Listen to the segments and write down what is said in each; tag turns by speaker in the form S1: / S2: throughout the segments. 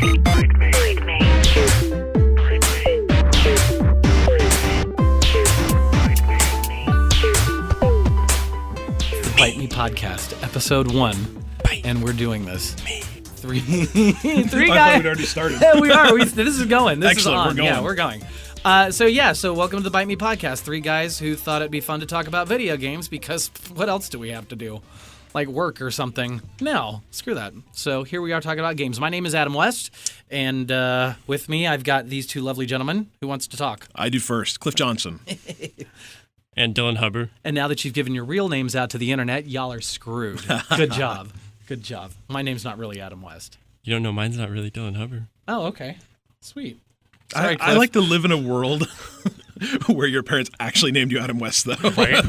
S1: Byte Me podcast, episode 1, and we're doing this. Three guys.
S2: I thought we'd already started.
S1: Yeah, we are. This is going. This
S2: Excellent,
S1: is on.
S2: we're going.
S1: Yeah, we're going. So welcome to the Byte Me podcast. 3 guys who thought it'd be fun to talk about video games because what else do we have to do? Like work or something? No, screw that. So here we are talking about games. My name is Adam West, and with me I've got these 2 lovely gentlemen. Who wants to talk?
S2: I do first. Cliff Johnson.
S3: And Dylan Hubbard.
S1: And now that you've given your real names out to the internet, y'all are screwed. Good job. Good job. My name's not really Adam West.
S3: You don't know mine's not really Dylan Hubbard.
S1: Oh, okay. Sweet. Sorry,
S2: I like to live in a world where your parents actually named you Adam West, though.
S1: Right?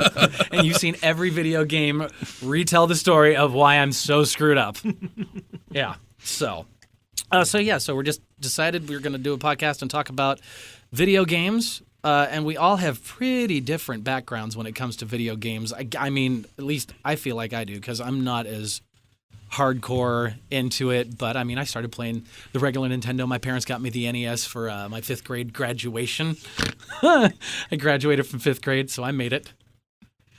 S1: And you've seen every video game retell the story of why I'm so screwed up. Yeah. So we're just decided we were going to do a podcast and talk about video games. And we all have pretty different backgrounds when it comes to video games. I mean, at least I feel like I do, because I'm not as hardcore into it. But I mean, I started playing the regular Nintendo. My parents got me the NES for my 5th grade graduation. I graduated from 5th grade, so I made it.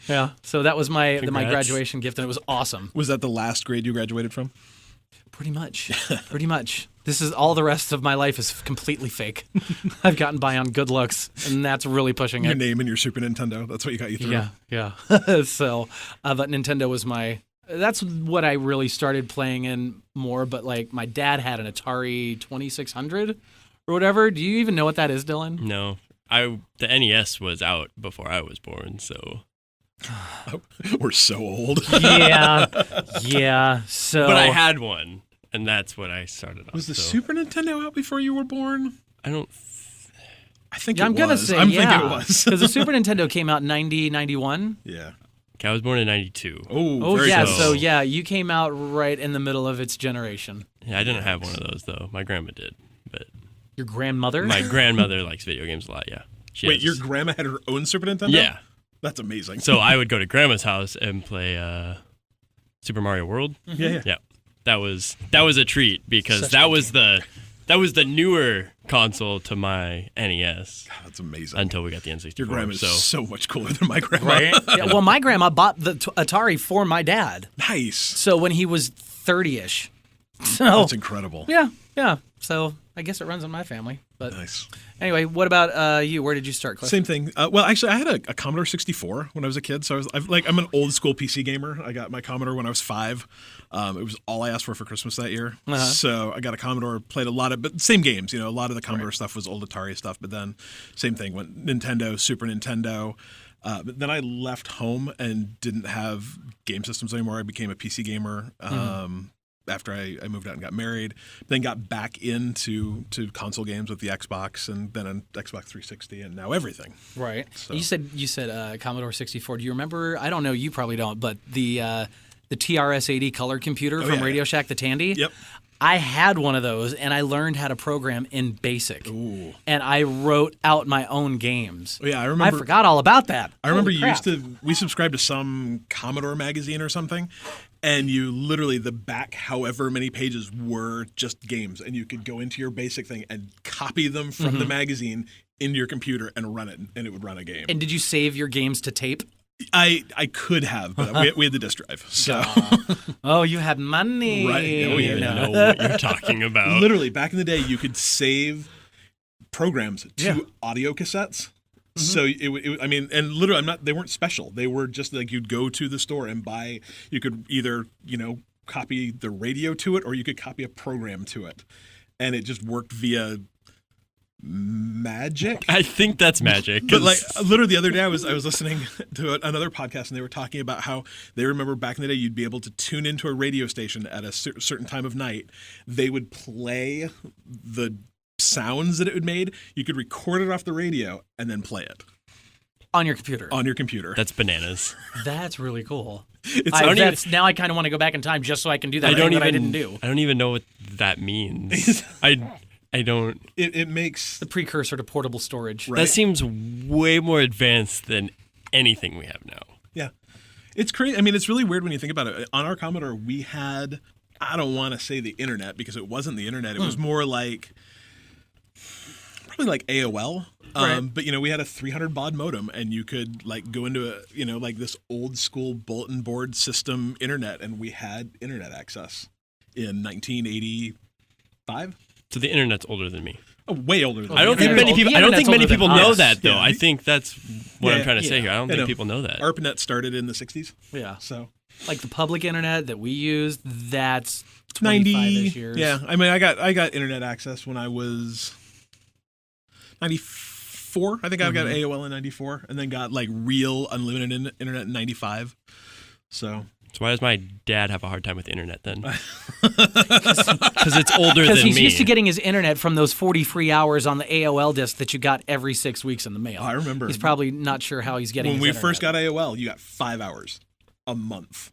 S1: Yeah, so that was my graduation gift, and it was awesome.
S2: Was that the last grade you graduated from?
S1: Pretty much. Pretty much. This is all the rest of my life is completely fake. I've gotten by on good looks, and that's really pushing
S2: Your
S1: it.
S2: name and your Super Nintendo. That's what you got you through.
S1: Yeah. So, but Nintendo was that's what I really started playing in more, but like my dad had an Atari 2600 or whatever. Do you even know what that is, Dylan?
S3: No. The NES was out before I was born, so.
S2: We're so old.
S1: Yeah. So,
S3: But I had one, and that's what I started off.
S2: Was the Super Nintendo out before you were born?
S3: I don't.
S2: I think
S1: I'm
S2: it
S1: gonna
S2: was.
S1: say
S2: I'm
S1: yeah,
S2: thinking it was.
S1: because the Super Nintendo came out in 90, 91.
S2: Yeah.
S3: Okay, I was born in 92.
S1: Oh
S2: very
S1: yeah,
S2: close.
S1: so yeah, you came out right in the middle of its generation.
S3: Yeah, I didn't have one of those, though. My grandma did. But
S1: Your grandmother?
S3: my grandmother likes video games a lot, yeah.
S2: Wait, your grandma had her own Super Nintendo?
S3: Yeah.
S2: That's amazing.
S3: So I would go to grandma's house and play Super Mario World.
S2: Yeah.
S3: Yeah. That was a treat because
S1: Such
S3: that
S1: a
S3: was the newer console to my NES.
S2: God, that's amazing.
S3: Until we got the N64.
S2: Your grandma's so much cooler than my grandma.
S1: Right? Yeah, well, my grandma bought the Atari for my dad.
S2: Nice.
S1: So when he was 30-ish. So
S2: That's incredible.
S1: yeah. So I guess it runs in my family. But
S2: Nice.
S1: anyway, what about you? Where did you start, Cliff?
S2: Same thing. Well, actually, I had a Commodore 64 when I was a kid. So I'm an old school PC gamer. I got my Commodore when I was 5. It was all I asked for Christmas that year.
S1: Uh-huh.
S2: So I got a Commodore, played a lot of, but same games. You know, a lot of the Commodore stuff was old Atari stuff. But then same thing, went Nintendo, Super Nintendo. But then I left home and didn't have game systems anymore. I became a PC gamer. After I moved out and got married, then got back into console games with the Xbox, and then an Xbox 360, and now everything.
S1: Right.
S2: So.
S1: You said Commodore 64. Do you remember? I don't know. You probably don't. But the TRS-80 color computer from Radio Shack, the Tandy.
S2: Yep.
S1: I had one of those, and I learned how to program in BASIC.
S2: Ooh.
S1: And I wrote out my own games.
S2: Oh, yeah, I remember.
S1: I forgot all about that.
S2: I remember
S1: Holy crap.
S2: we subscribed to some Commodore magazine or something, and you literally, the back however many pages were just games, and you could go into your BASIC thing and copy them from the magazine into your computer and run it, and it would run a game.
S1: And did you save your games to tape?
S2: I could have, but we had the disk drive. So
S1: Oh, you had money.
S2: Right. Oh, yeah.
S3: I know what you're talking about.
S2: literally back in the day, you could save programs to audio cassettes. So and literally, they weren't special. They were just like you'd go to the store and buy. You could either copy the radio to it, or you could copy a program to it, and it just worked via magic.
S3: I think that's magic.
S2: But like literally the other day, I was listening to another podcast, and they were talking about how they remember back in the day you'd be able to tune into a radio station at a certain time of night. They would play the sounds that it made. You could record it off the radio and then play it
S1: On your computer.
S2: on your computer.
S3: That's bananas.
S1: That's really cool.
S2: It's
S1: Now I kind of want to go back in time just so I can do that
S3: I
S1: didn't do.
S3: I don't even know what that means. I don't.
S2: It makes
S1: The precursor to portable storage.
S2: Right.
S3: That seems way more advanced than anything we have now.
S2: yeah. It's crazy. I mean, it's really weird when you think about it. On our Commodore, we had I don't want to say the internet because it wasn't the internet. It was more like probably like AOL.
S1: Right.
S2: But we had a 300 baud modem, and you could like go into like this old school bulletin board system internet, and we had internet access in 1985.
S3: So the internet's older than me.
S2: Oh, way older than
S3: I don't think
S1: internet's
S3: many people.
S1: older-
S3: I don't
S1: the
S3: think many
S1: internet's
S3: people
S1: older than
S3: know
S1: us.
S3: that though.
S2: Yeah.
S3: I think that's what I'm
S2: Yeah.
S3: trying to say here. I don't think
S2: know.
S3: people know that.
S2: ARPANET started in the 60s.
S1: Yeah.
S2: So
S1: Like the public internet that we used, that's
S2: 90
S1: 25-ish years.
S2: Yeah, I mean, I got internet access when I was 94. I think I got AOL in 94, and then got like real unlimited internet in 95. So
S3: So why does my dad have a hard time with internet then? Because it's older
S1: Because
S3: than
S1: he's
S3: me.
S1: used to getting his internet from those 40 free hours on the AOL disc that you got every 6 weeks in the mail.
S2: I remember
S1: He's probably not sure how he's getting
S2: when
S1: his
S2: we first
S1: internet.
S2: got AOL, you got 5 hours a month.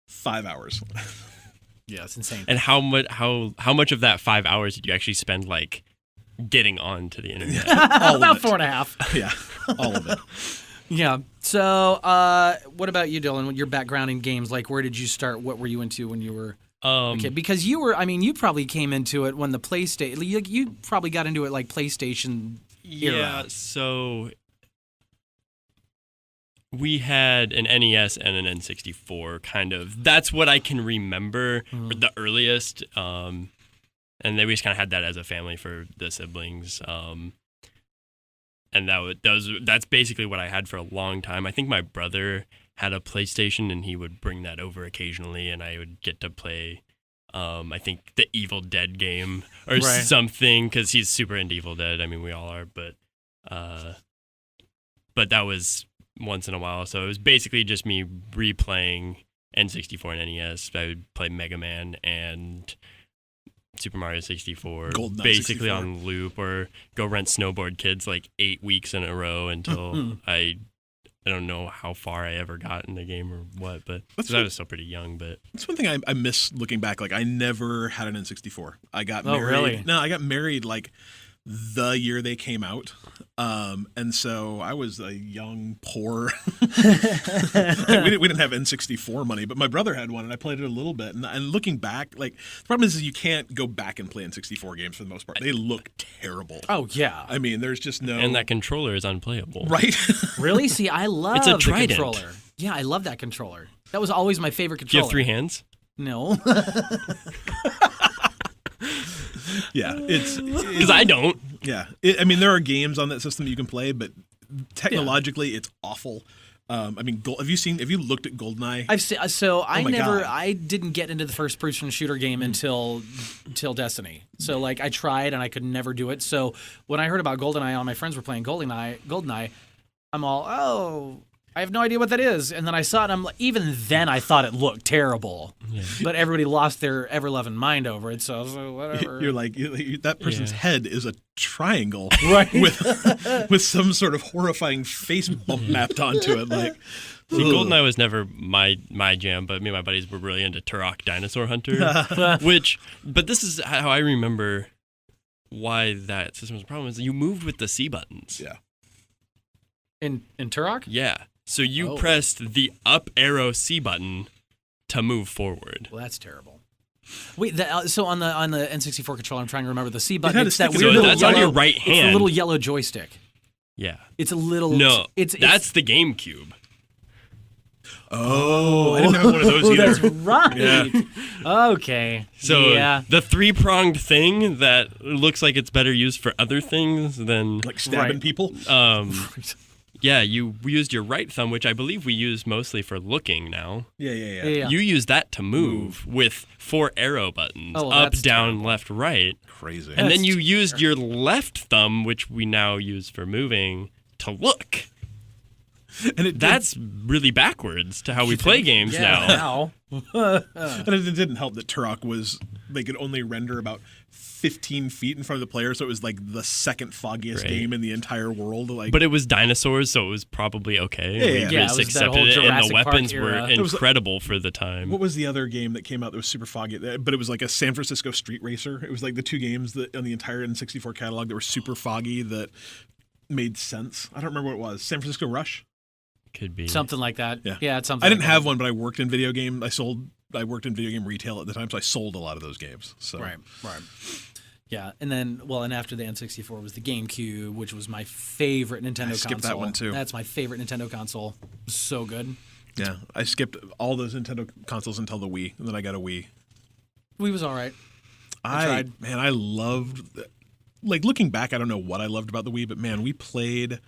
S2: 5 hours.
S1: Yeah, it's insane.
S3: And how much of that 5 hours did you actually spend like getting on to the internet?
S2: All
S1: About
S2: of it.
S1: 4.5.
S2: Yeah, all of it.
S1: Yeah. So, what about you, Dylan? Your background in games, like where did you start? What were you into when you were a kid? Because you probably came into it when the PlayStation. You probably got into it like PlayStation era.
S3: Yeah, so we had an NES and an N64 kind of. That's what I can remember the earliest. And then we just kind of had that as a family for the siblings. And that's basically what I had for a long time. I think my brother had a PlayStation, and he would bring that over occasionally, and I would get to play, I think, the Evil Dead game or
S1: Right.
S3: something, because he's super into Evil Dead. I mean, we all are, but that was once in a while. So it was basically just me replaying N64 and NES. I would play Mega Man and Super Mario 64
S2: GoldenEye
S3: basically
S2: 64.
S3: on loop, or go rent Snowboard Kids like 8 weeks in a row until I don't know how far I ever got in the game or what, but
S2: That's
S3: I was still pretty young. But
S2: That's one thing I miss looking back. Like, I never had an N64. I got
S1: Oh,
S2: married.
S1: really?
S2: No, I got married like the year they came out. And so I was a young, poor. we didn't have N64 money, but my brother had one, and I played it a little bit. And looking back, like, the problem is you can't go back and play N64 games for the most part. They look terrible.
S1: Oh yeah.
S2: I mean, there's just no.
S3: and that controller is unplayable.
S2: Right?
S1: Really? See, I love
S3: It's a
S1: the
S3: Trident.
S1: controller. Yeah, I love that controller. That was always my favorite
S3: Do you
S1: controller.
S3: have 3 hands?
S1: No.
S2: Yeah.
S3: Because I don't.
S2: Yeah. I mean, there are games on that system that you can play, but technologically, it's awful. I mean, have you looked at GoldenEye?
S1: I've seen, so I
S2: my God.
S1: I didn't get into the first person shooter game until Destiny. So like I tried and I could never do it. So when I heard about GoldenEye, all my friends were playing GoldenEye, I'm all, oh, I have no idea what that is. And then I saw it, and I'm like, even then I thought it looked terrible. Yeah. But everybody lost their ever-loving mind over it, so I was like, whatever.
S2: You're like, that person's head is a triangle,
S1: Right.
S2: with some sort of horrifying face bump mapped onto it. Like,
S3: See,
S2: ugh.
S3: GoldenEye was never my jam, but me and my buddies were really into Turok Dinosaur Hunter, but this is how I remember why that system was a problem, is you moved with the C buttons.
S2: Yeah.
S1: In Turok?
S3: Yeah. So you
S1: Oh.
S3: pressed the up arrow C button to move forward.
S1: Well, that's terrible. Wait, so on the N64 controller, I'm trying to remember the C button.
S2: had a
S1: It's that
S2: stick
S1: weird
S2: in it.
S1: little
S3: That's on
S1: yellow,
S3: your right
S1: It's the
S3: hand.
S1: little yellow joystick.
S3: Yeah.
S1: It's a little.
S3: No,
S1: it's
S3: that's the GameCube.
S2: Oh, I didn't have one of those either.
S1: That's right. Okay.
S3: So
S1: yeah.
S3: the 3-pronged thing that looks like it's better used for other things than
S2: Like stabbing
S1: Right.
S2: people.
S3: yeah, you used your right thumb, which I believe we use mostly for looking now.
S2: Yeah.
S1: Yeah.
S3: You use that to move with 4 arrow buttons,
S1: Oh,
S3: up,
S1: that's
S3: down,
S1: terrible.
S3: left, right.
S2: Crazy.
S3: And then
S1: That's
S3: you used your left thumb, which we now use for moving, to look.
S2: And
S3: That's really backwards to how we play games now.
S1: Now.
S2: and it didn't help that Turok they could only render about 15 feet in front of the player, so it was like the second foggiest
S3: Right.
S2: game in the entire world. Like,
S3: But it was dinosaurs, so it was probably okay.
S2: Yeah,
S3: We
S2: yeah.
S3: just
S1: Yeah, it was that
S3: accepted
S1: whole
S3: it, and
S1: Jurassic
S3: the
S1: Park
S3: weapons
S1: era.
S3: were
S1: It
S2: was-
S3: incredible for the time.
S2: what was the other game that came out that was super foggy? But it was like a San Francisco Street Racer. It was like the two games that on the entire N64 catalog that were super foggy that made sense. I don't remember what it was. San Francisco Rush?
S3: Could be
S1: Something like that.
S2: Yeah.
S1: Yeah, it's something.
S2: I didn't
S1: like
S2: have
S1: that.
S2: one, but I worked in video game. I sold I worked in video game retail at the time, so I sold a lot of those games. So
S1: Right. Yeah, and then, and after the N64 was the GameCube, which was my favorite Nintendo console.
S2: I skipped that one, too.
S1: That's my favorite Nintendo console. It was so good.
S2: Yeah, I skipped all those Nintendo consoles until the Wii, and then I got a Wii.
S1: Wii was all right.
S2: I
S1: tried.
S2: Man, I loved, like, looking back, I don't know what I loved about the Wii, but man, we played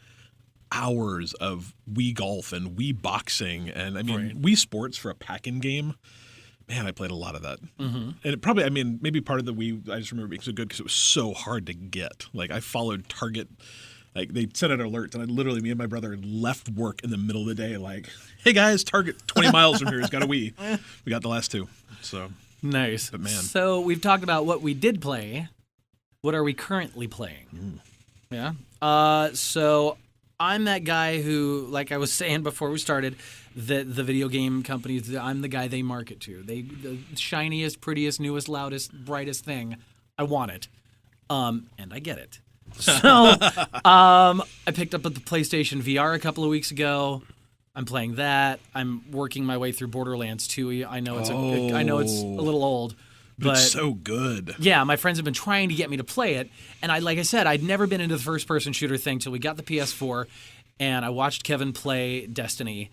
S2: hours of Wii Golf and Wii Boxing, and I mean,
S1: Right.
S2: Wii Sports for a pack-in game. Man, I played a lot of that. Mm-hmm. And it probably, I mean, maybe part of the Wii, I just remember being so good because it was so hard to get. Like, I followed Target. Like, they sent out alerts, and I literally, me and my brother left work in the middle of the day, like, hey, guys, Target 20 miles from here has got a Wii. We got the last two, so.
S1: Nice.
S2: But man.
S1: So we've talked about what we did play. What are we currently playing? Yeah. So I'm that guy who, like I was saying before we started, the video game companies, I'm the guy they market to. The shiniest, prettiest, newest, loudest, brightest thing. I want it. And I get it. So I picked up the PlayStation VR a couple of weeks ago. I'm playing that. I'm working my way through Borderlands 2. I know it's a little old,
S2: But
S1: but
S2: it's so good.
S1: yeah, my friends have been trying to get me to play it, and like I said, I'd never been into the first-person shooter thing till we got the PS4, and I watched Kevin play Destiny,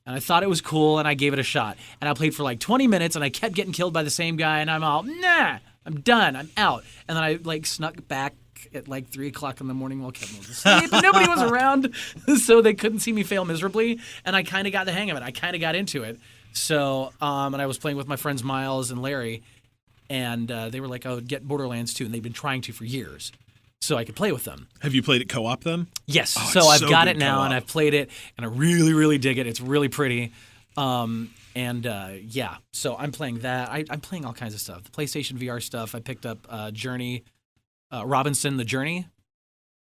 S1: and I thought it was cool, and I gave it a shot, and I played for like 20 minutes, and I kept getting killed by the same guy, and I'm all, nah, I'm done, I'm out, and then I like snuck back at like 3 o'clock in the morning while Kevin was asleep, and nobody was around, so they couldn't see me fail miserably, and I kind of got the hang of it. I kind of got into it, so and I was playing with my friends Miles and Larry. And they were like, oh, get Borderlands 2. And they've been trying to for years. So I could play with them.
S2: Have you played it co-op then?
S1: Yes.
S2: Oh,
S1: so
S2: it's
S1: I've
S2: so
S1: got
S2: good
S1: it now,
S2: co-op.
S1: and I've played it, and I really, really dig it. It's really pretty. Yeah. So I'm playing that. I'm playing all kinds of stuff. The PlayStation VR stuff. I picked up Journey, Robinson the Journey.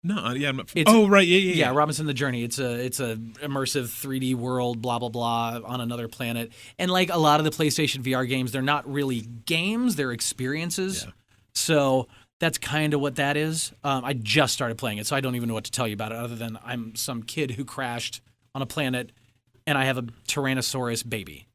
S2: No, yeah. I'm not,
S1: It's-
S2: right,
S1: Yeah, Robinson the Journey. It's a immersive 3D world, blah blah blah, on another planet. And like a lot of the PlayStation VR games, they're not really games; they're experiences.
S2: Yeah.
S1: So that's kind of what that is. I just started playing it, so I don't even know what to tell you about it, other than I'm some kid who crashed on a planet, and I have a Tyrannosaurus baby.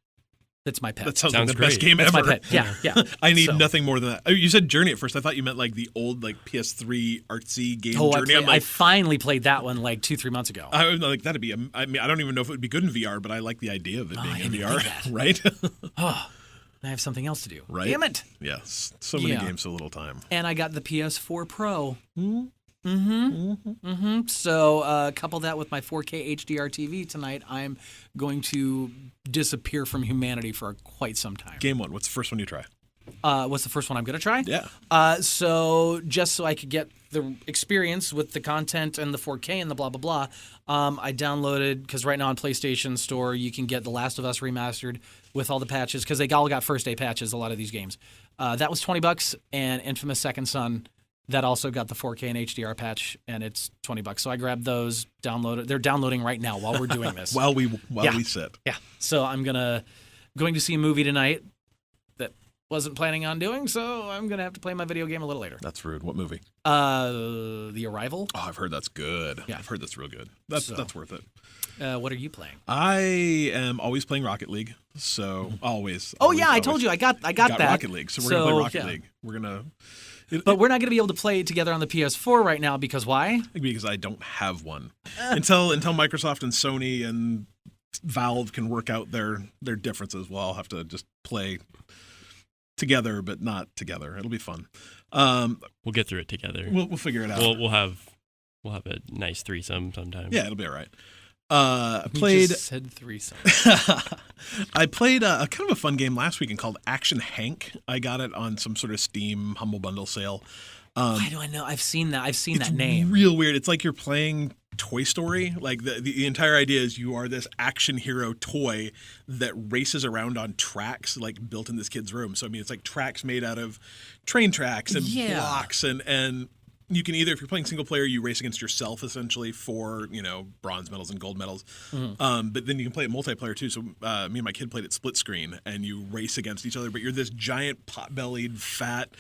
S1: That's my pet.
S2: That sounds like
S3: Sounds
S2: the best
S3: great.
S2: game
S1: That's
S2: ever.
S1: my pet. Yeah.
S2: I need
S1: So-
S2: nothing more than that. Oh, you said Journey at first. I thought you meant like the old like PS3 artsy game
S1: Oh,
S2: Journey.
S1: I finally played that one like 2-3 months ago.
S2: I was like that'd be. I mean, I don't even know if it would be good in VR, but I like the idea of it being
S1: I
S2: in
S1: didn't
S2: VR.
S1: think that.
S2: Right?
S1: I have something else to do.
S2: Right.
S1: Damn it.
S2: Yes. So many
S1: Yeah.
S2: games, so little time.
S1: And I got the PS4 Pro. So couple that with my 4K HDR TV tonight, I'm going to disappear from humanity for quite some time.
S2: Game one. What's the first one you try?
S1: What's the first one I'm going to try?
S2: Yeah.
S1: So just so I could get the experience with the content and the 4K and the blah, blah, blah, I downloaded, because right now on PlayStation Store, you can get The Last of Us Remastered with all the patches, because they all got first-day patches, a lot of these games. That was $20, and Infamous Second Son, that also got the 4K and HDR patch, and it's $20. So I grabbed those, downloaded. They're downloading right now while we're doing this.
S2: While we
S1: Yeah.
S2: sit.
S1: Yeah. So I'm going to see a movie tonight that wasn't planning on doing, so I'm gonna have to play my video game a little later.
S2: That's rude. What movie?
S1: The Arrival.
S2: Oh, I've heard that's good.
S1: Yeah.
S2: I've heard that's real good. That's worth it.
S1: What are you playing?
S2: I am always playing Rocket League. So always.
S1: Oh
S2: always,
S1: yeah, I
S2: always.
S1: told you I got that.
S2: Rocket League. So we're gonna play Rocket
S1: yeah.
S2: League. We're gonna.
S1: But we're not gonna be able to play it together on the PS4 right now because why?
S2: Because I don't have one until Microsoft and Sony and Valve can work out their differences. Well, I'll have to just play together, but not together. It'll be fun.
S3: We'll get through it together.
S2: We'll figure it out.
S3: We'll have a nice threesome sometime.
S2: Yeah, it'll be all right.
S1: You
S2: Played.
S1: just said threesome.
S2: I played a kind of a fun game last weekend called Action Hank. I got it on some sort of Steam Humble Bundle sale.
S1: Why do I know? I've seen that. I've seen
S2: It's
S1: that name.
S2: real weird. It's like you're playing Toy Story. Like the entire idea is you are this action hero toy that races around on tracks, like built in this kid's room. So I mean, it's like tracks made out of train tracks and
S1: Yeah.
S2: blocks, and you can either, if you're playing single player, you race against yourself essentially for bronze medals and gold medals. But then you can play it multiplayer too. So me and my kid played it split screen, and you race against each other. But you're this giant pot-bellied, fat,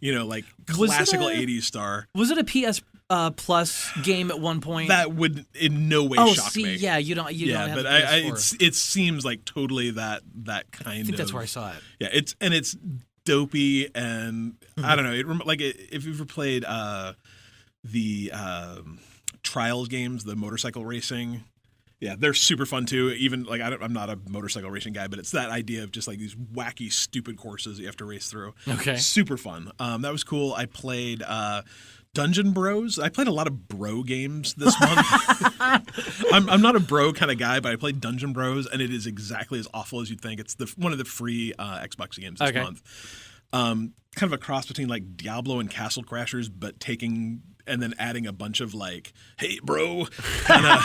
S2: like
S1: Was it
S2: classical
S1: a-
S2: '80s star.
S1: Was it a PS Plus game at one point.
S2: That would in no way shock me.
S1: Yeah, you don't have
S2: but
S1: the PS4.
S2: it seems like totally that kind of.
S1: I think that's where I saw it.
S2: Yeah, it's dopey, and I don't know. If you've ever played the Trials games, the motorcycle racing. Yeah, they're super fun too. Even like I'm not a motorcycle racing guy, but it's that idea of just like these wacky, stupid courses that you have to race through.
S1: Okay,
S2: super fun. That was cool. I played Dungeon Bros. I played a lot of bro games this month. I'm not a bro kind of guy, but I played Dungeon Bros, and it is exactly as awful as you'd think. It's one of the free Xbox games this month. Kind of a cross between like Diablo and Castle Crashers, but taking and then adding a bunch of like, hey, bro, kind of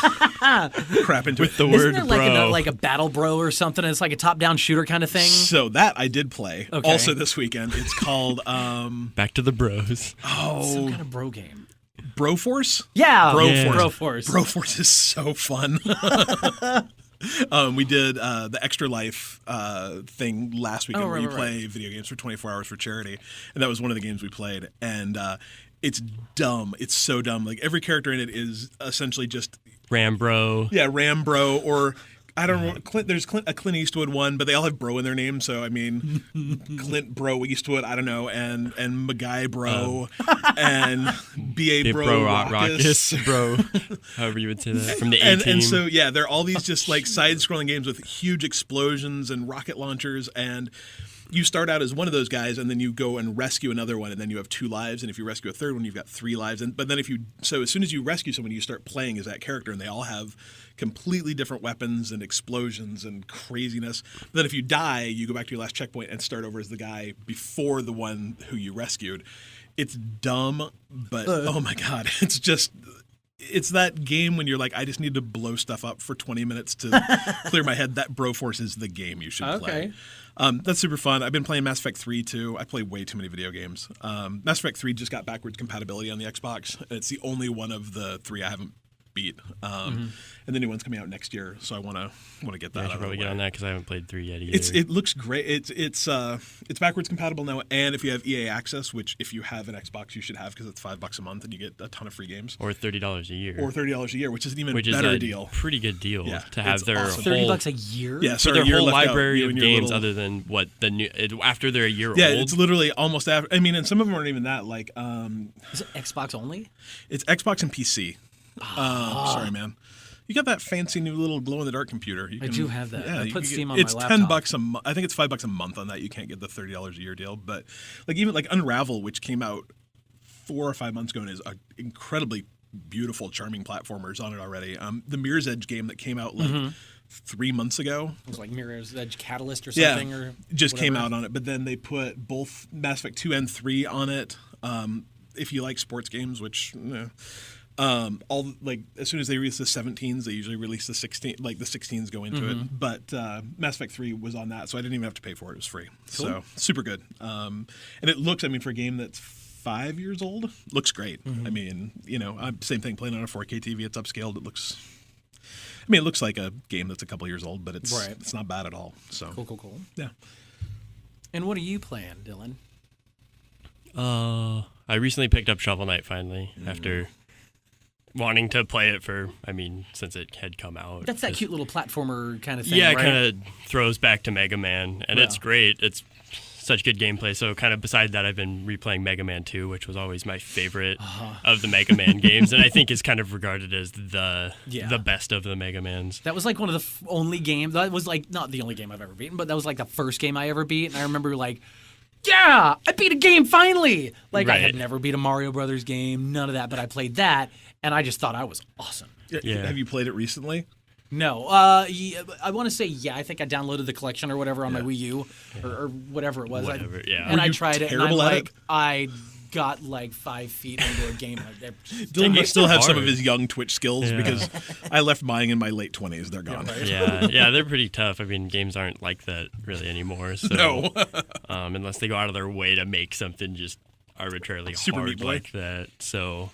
S2: crap into
S3: with
S2: it.
S3: the
S1: Isn't
S3: word
S1: it
S3: bro.
S1: like a battle bro or something? It's like a top-down shooter kind of thing.
S2: So that I did play also this weekend. It's called
S3: Back to the Bros.
S1: Some kind of bro game.
S2: Broforce?
S1: Yeah,
S2: Broforce. Broforce is so fun. We did the Extra Life thing last weekend where you play video games for 24 hours for charity. And that was one of the games we played. And it's dumb. It's so dumb. Like every character in it is essentially just
S3: Rambro.
S2: Yeah, Rambro or I don't know. There's a Clint Eastwood one, but they all have bro in their name. So I mean, Clint Bro Eastwood. I don't know, and Magai Bro, and B.A. Bro Rockus.
S3: Bro, however you would say that from the A team.
S2: And so yeah, they're all these just like side-scrolling games with huge explosions and rocket launchers, and you start out as one of those guys, and then you go and rescue another one, and then you have 2 lives. And if you rescue a third one, you've got 3 lives. But then as soon as you rescue someone, you start playing as that character, and they all have completely different weapons and explosions and craziness. But then if you die, you go back to your last checkpoint and start over as the guy before the one who you rescued. It's dumb, but oh my god, it's that game when you're like, I just need to blow stuff up for 20 minutes to clear my head. That Broforce is the game you should play. That's super fun. I've been playing Mass Effect 3 too. I play way too many video games. Mass Effect 3 just got backwards compatibility on the Xbox. It's the only one of the 3 I haven't beat. And the new one's coming out next year, so I want to get that.
S3: I should probably get on that because I haven't played 3 yet either.
S2: It looks great. It's backwards compatible now, and if you have EA Access, which if you have an Xbox you should have because it's $5 a month and you get a ton of free games,
S3: or $30 a year,
S2: which is an even better deal.
S3: Pretty good deal to have their
S2: awesome.
S3: whole
S1: $30 a year.
S2: Yeah, so
S3: their whole library of games other than what the new after they're a year old.
S2: Yeah, it's literally almost after. I mean, and some of them aren't even that. Like,
S1: is it Xbox only?
S2: It's Xbox and PC. Sorry, man. You got that fancy new little glow-in-the-dark computer.
S1: I do have that.
S2: Yeah,
S1: I put Steam on my laptop.
S2: It's $10 a month. I think it's $5 a month on that. You can't get the $30 a year deal. But like even like Unravel, which came out 4 or 5 months ago and is an incredibly beautiful, charming platformer, is on it already. The Mirror's Edge game that came out like 3 months ago.
S1: It was like Mirror's Edge Catalyst or something.
S2: Yeah,
S1: or
S2: just
S1: whatever.
S2: came out on it. But then they put both Mass Effect 2 and 3 on it. If you like sports games, which... all like as soon as they release the 17s, they usually release the 16. Like the 16s go into it, but Mass Effect 3 was on that, so I didn't even have to pay for it. It was free, so super good. And it looks, I mean, for a game that's 5 years old, looks great. I mean, same thing playing on a 4K TV. It's upscaled. It looks. I mean, it looks like a game that's a couple years old, but it's not bad at all. So
S1: Cool.
S2: Yeah.
S1: And what are you playing, Dylan?
S3: I recently picked up Shovel Knight finally after wanting to play it since it had come out.
S1: That's that cute little platformer kind of thing,
S3: yeah,
S1: right?
S3: it kind of throws back to Mega Man, and it's great. It's such good gameplay. So kind of beside that, I've been replaying Mega Man 2, which was always my favorite of the Mega Man games, and I think is kind of regarded as the best of the Mega Mans.
S1: That was like one of the only games. That was like not the only game I've ever beaten, but that was like the first game I ever beat, and I remember like, yeah, I beat a game finally. Like I had never beat a Mario Brothers game, none of that, but I played that. And I just thought I was awesome.
S2: Yeah. Have you played it recently?
S1: No. I want to say, I think I downloaded the collection or whatever on my Wii U or whatever it was. And I tried it, and I'm like, I got like 5 feet into a game like that.
S2: Dylan must still have some of his young Twitch skills because I left mine in my late 20s. They're gone.
S3: Yeah, they're pretty tough. I mean, games aren't like that really anymore. So,
S2: no.
S3: Unless they go out of their way to make something just arbitrarily
S2: Super
S3: hard
S2: Meat Boy.
S3: like that. So,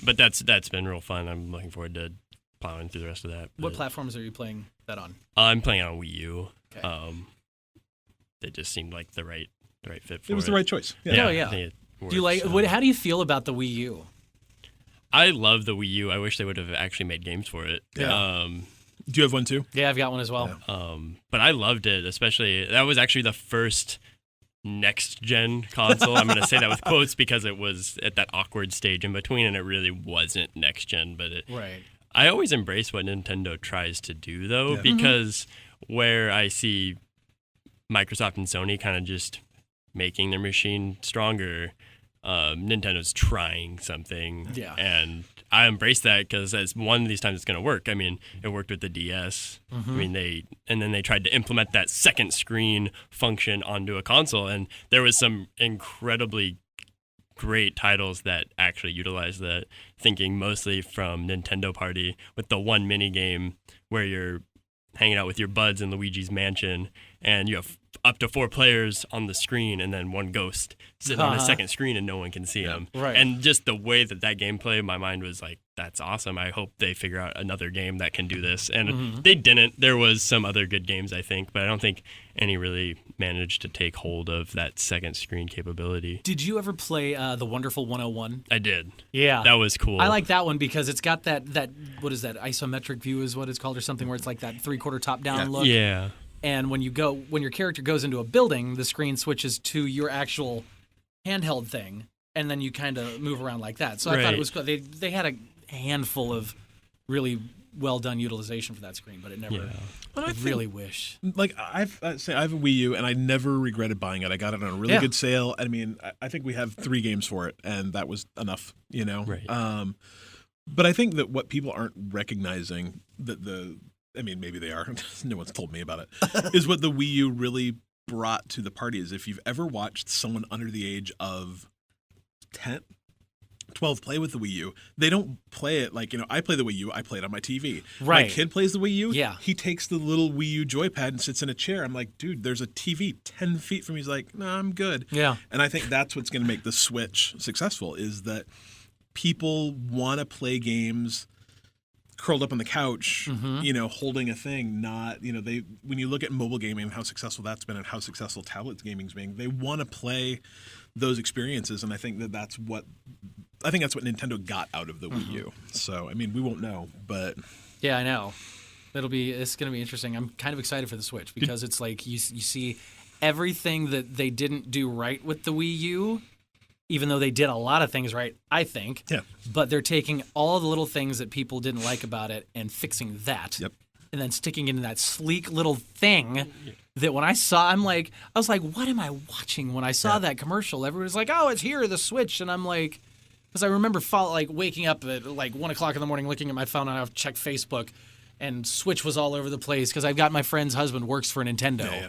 S3: but that's been real fun. I'm looking forward to plowing through the rest of that.
S1: What platforms are you playing that on?
S3: I'm playing on Wii U.
S1: Okay.
S3: It just seemed like the right fit for it.
S2: It was the right choice.
S1: Yeah.
S3: I think it
S1: Do you like?
S3: works.
S1: How do you feel about the Wii U?
S3: I love the Wii U. I wish they would have actually made games for it.
S2: Yeah. Do you have one too?
S1: Yeah, I've got one as well.
S3: But I loved it, especially that was actually the first next gen console. I'm going to say that with quotes because it was at that awkward stage in between, and it really wasn't next gen. But
S1: Right.
S3: I always embrace what Nintendo tries to do, though, because where I see Microsoft and Sony kind of just making their machine stronger, Nintendo's trying something.
S1: Yeah.
S3: And I embrace that because as one of these times it's going to work. I mean, it worked with the DS. I mean, then they tried to implement that second screen function onto a console, and there was some incredibly great titles that actually utilized that, thinking mostly from Nintendo Party with the one mini game where you're hanging out with your buds in Luigi's Mansion, and you have up to 4 players on the screen and then one ghost sitting on a second screen and no one can see him.
S1: Right.
S3: And just the way that game played, my mind was like, that's awesome. I hope they figure out another game that can do this. And they didn't. There was some other good games, I think, but I don't think any really managed to take hold of that second screen capability.
S1: Did you ever play The Wonderful 101?
S3: I did.
S1: Yeah.
S3: That was cool.
S1: I like that one because it's got that what is that, isometric view is what it's called or something, where it's like that 3/4 top-down look.
S3: Yeah.
S1: And when your character goes into a building, the screen switches to your actual handheld thing, and then you kind of move around like that. So I thought it was cool. They had a handful of really well done utilization for that screen, but it never.
S3: Yeah.
S1: I really wish.
S2: Like I have a Wii U, and I never regretted buying it. I got it on a really good sale. I mean, I think we have 3 games for it, and that was enough. You know.
S3: Right.
S2: But I think that what people aren't recognizing I mean, maybe they are. No one's told me about it. Is what the Wii U really brought to the party is if you've ever watched someone under the age of 10, 12 play with the Wii U, they don't play it like, I play the Wii U, I play it on my TV.
S1: Right.
S2: My kid plays the Wii U,
S1: Yeah.
S2: he takes the little Wii U joypad and sits in a chair. I'm like, dude, there's a TV 10 feet from me. He's like, no, I'm good.
S1: Yeah.
S2: And I think that's what's going to make the Switch successful is that people want to play games curled up on the couch, holding a thing, not, when you look at mobile gaming and how successful that's been and how successful tablet gaming's being, they want to play those experiences. And I think that's what Nintendo got out of the Wii U. So, I mean, we won't know, but
S1: Yeah, I know. It's going to be interesting. I'm kind of excited for the Switch because it's like you see everything that they didn't do right with the Wii U, even though they did a lot of things right, I think.
S2: Yeah.
S1: But they're taking all the little things that people didn't like about it and fixing that.
S2: Yep.
S1: And then sticking into that sleek little thing that when I saw, I was like, what am I watching? When I saw that commercial, everyone was like, oh, it's here, the Switch. And I'm like, because I remember waking up at like 1 o'clock in the morning, looking at my phone, and I've checked Facebook, and Switch was all over the place because I've got my friend's husband works for Nintendo.
S2: Yeah.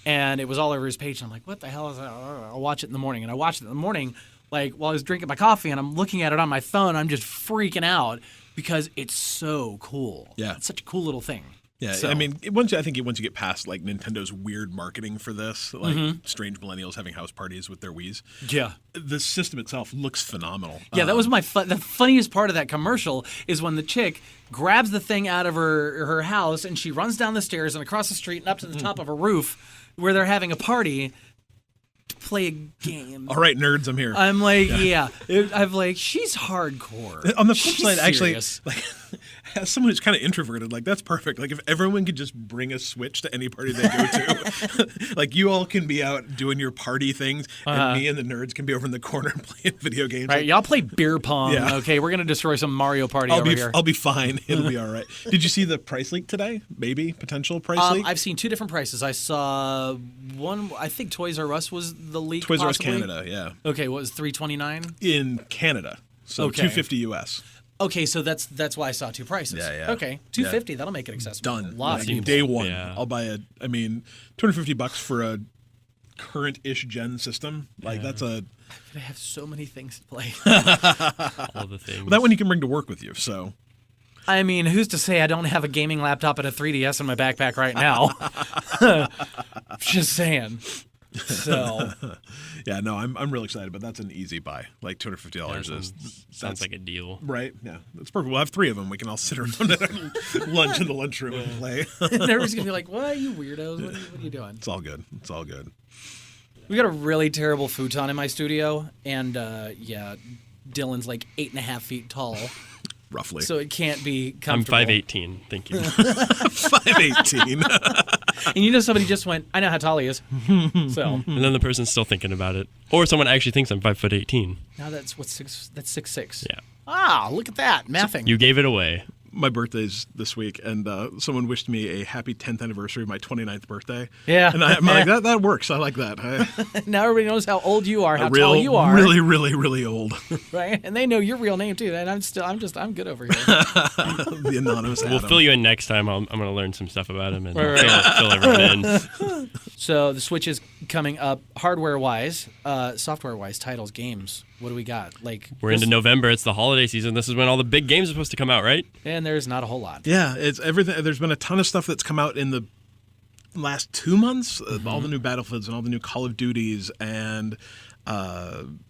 S1: And it was all over his page. And I'm like, what the hell is that? I'll watch it in the morning. And I watched it in the morning, like while I was drinking my coffee, and I'm looking at it on my phone. I'm just freaking out because it's so cool.
S2: Yeah.
S1: It's such a cool little thing.
S2: Yeah,
S1: So-
S2: I mean, once you get past like Nintendo's weird marketing for this, like strange millennials having house parties with their Wiis,
S1: Yeah.
S2: the system itself looks phenomenal.
S1: Yeah, that was the funniest part of that commercial is when the chick grabs the thing out of her house and she runs down the stairs and across the street and up to the top of a roof where they're having a party to play a game.
S2: All right, nerds, I'm here.
S1: I'm like, I'm like, she's hardcore.
S2: On the flip
S1: She's
S2: side, actually,
S1: serious.
S2: like as someone who's kind of introverted, like that's perfect. Like if everyone could just bring a Switch to any party they go to, like you all can be out doing your party things, and me and the nerds can be over in the corner playing video games.
S1: Right,
S2: Like,
S1: y'all play beer pong.
S2: Yeah.
S1: Okay, we're gonna destroy some Mario Party over here.
S2: I'll be fine. It'll be all right. Did you see the price leak today? Maybe potential price leak.
S1: I've seen 2 different prices. I saw one. I think Toys R Us was the leak.
S2: Toys R Us
S1: possibly.
S2: Canada, yeah,
S1: Okay, what was $329?
S2: in Canada, so
S1: Okay.
S2: $250 US.
S1: Okay, so that's why I saw 2 prices.
S2: Yeah.
S1: Okay, $250. That'll make it accessible.
S2: Done.
S1: A lot of
S2: Like,
S1: people.
S2: day one.
S3: Yeah.
S2: I'll buy $250 for a current-ish gen system. Like that's a
S1: I have so many things to play.
S3: All the things.
S2: that one you can bring to work with you. So
S1: I mean, who's to say I don't have a gaming laptop and a 3DS in my backpack right now? Just saying. So
S2: yeah, no, I'm really excited. But that's an easy buy. Like $250 is
S3: sounds like a deal.
S2: right. Yeah, that's perfect. We'll have 3 of them. We can all sit around at lunch in the lunchroom and play.
S1: and everyone's gonna be like, "What, you weirdos? What are you doing?"
S2: It's all good. It's all good.
S1: We got a really terrible futon in my studio, and Dylan's like 8.5 feet tall,
S2: roughly.
S1: so it can't be
S3: I'm
S1: comfortable.
S3: 5'18". Thank you.
S2: 5'18".
S1: And you know somebody just went, I know how tall he is. So
S3: And then the person's still thinking about it, or someone actually thinks I'm 5'18".
S1: now that's 6'6".
S3: Yeah,
S1: Ah, look at that, mathing.
S3: you gave it away.
S2: My birthday's this week, and someone wished me a happy 10th anniversary of my 29th birthday.
S1: Yeah.
S2: And I'm like, that works. I like that.
S1: Now everybody knows how old you are, how
S2: real,
S1: tall you are,
S2: really, really, really old.
S1: right? And they know your real name too. And I'm good over here.
S2: The anonymous
S3: We'll
S2: Adam.
S3: fill you in next time. I'm going to learn some stuff about him and
S1: Right.
S3: fill everyone in.
S1: So the Switch is coming up, hardware-wise, software-wise, titles, games. What do we got? Like
S3: We're into November. It's the holiday season. This is when all the big games are supposed to come out, right?
S1: and there's not a whole lot.
S2: Yeah, it's everything. There's been a ton of stuff that's come out in the last 2 months. All the new Battlefields and all the new Call of Duties, and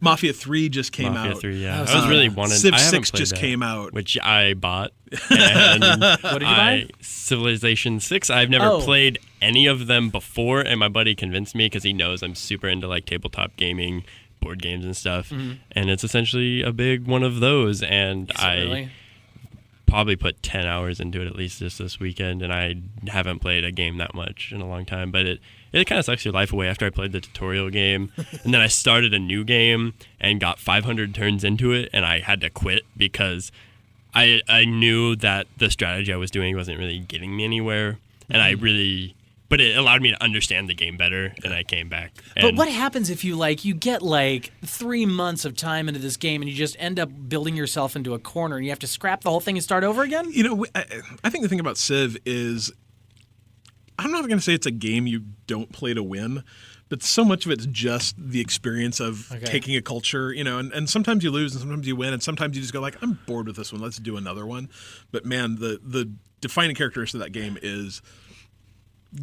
S2: Mafia 3 just came
S3: Mafia
S2: out.
S3: 3, yeah.
S1: Oh,
S3: I was really wanting.
S2: Civ
S3: I haven't
S2: 6
S3: played
S2: just
S3: that,
S2: came out.
S3: which I bought. And
S1: What did you buy?
S3: Civilization 6. I've never
S1: Oh.
S3: played any of them before, and my buddy convinced me because he knows I'm super into like tabletop gaming, board games and stuff. And it's essentially a big one of those. And
S1: Is it
S3: I
S1: really?
S3: probably put 10 hours into it at least just this weekend, and I haven't played a game that much in a long time. But it kind of sucks your life away after I played the tutorial game. And then I started a new game and got 500 turns into it, and I had to quit because I knew that the strategy I was doing wasn't really getting me anywhere. And but it allowed me to understand the game better, and I came back.
S1: But
S3: And
S1: what happens if you get 3 months of time into this game and you just end up building yourself into a corner and you have to scrap the whole thing and start over again?
S2: You know, I think the thing about Civ is, I'm not going to say it's a game you don't play to win, but so much of it's just the experience of taking a culture, and sometimes you lose and sometimes you win, and sometimes you just go like, I'm bored with this one, let's do another one. But man, the defining characteristic of that game is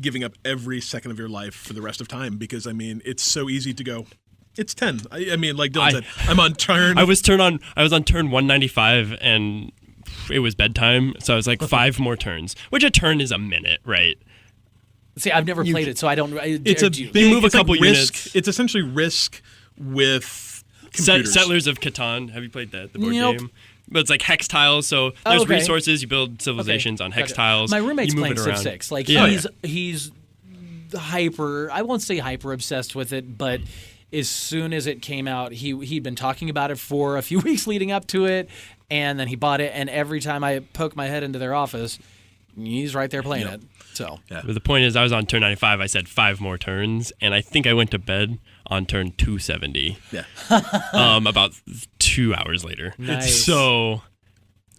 S2: giving up every second of your life for the rest of time, because it's so easy to go, it's 10. I mean, like Dylan said, I'm on turn.
S3: I was on turn 195, and it was bedtime, so I was like 5 more turns, which a turn is a minute, right?
S1: See, I've never played it, so I don't.
S2: It's a
S1: do you-
S2: big,
S3: move a
S2: it's like
S3: couple
S2: Risk.
S3: units.
S2: It's essentially Risk with computers.
S3: Settlers of Catan. Have you played that? The board
S1: Nope.
S3: game? But it's like hex tiles, so there's
S1: okay.
S3: resources. You build civilizations on hex
S1: Gotcha.
S3: tiles.
S1: My roommate's
S3: you move
S1: playing
S3: it
S1: Civ
S3: around.
S1: 6. Like
S3: Yeah.
S1: he's hyper. I won't say hyper obsessed with it, but as soon as it came out, he'd been talking about it for a few weeks leading up to it, and then he bought it. And every time I poke my head into their office, he's right there playing it. So
S3: But the point is, I was on turn 95. I said 5 more turns, and I think I went to bed on turn 270.
S2: Yeah.
S3: About 2 hours later.
S1: Nice.
S3: So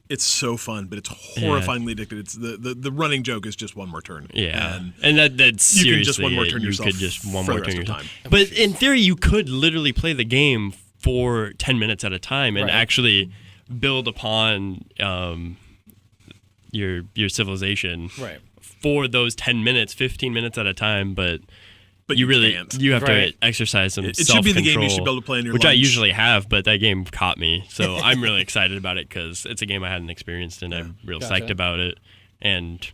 S2: It's so fun, but it's horrifyingly addictive. It's the running joke is just one more turn.
S3: yeah,
S2: And
S3: and that's
S2: you
S3: seriously
S2: can just one more turn
S3: you
S2: yourself
S3: could just one
S2: for
S3: more
S2: the rest
S3: turn
S2: of
S3: yourself.
S2: time.
S3: But in theory, you could literally play the game for 10 minutes at a time and
S1: Right.
S3: actually build upon your civilization
S1: right.
S3: for those 10 minutes, 15 minutes at a time. But
S2: you
S3: really
S2: can't.
S3: you have
S1: Right.
S3: to exercise some
S2: It should
S3: self-control,
S2: be the game you should be able to play in your
S3: which I
S2: lunch.
S3: usually have, but that game caught me. So I'm really excited about it because it's a game I hadn't experienced, and I'm real
S1: Gotcha.
S3: psyched about it. And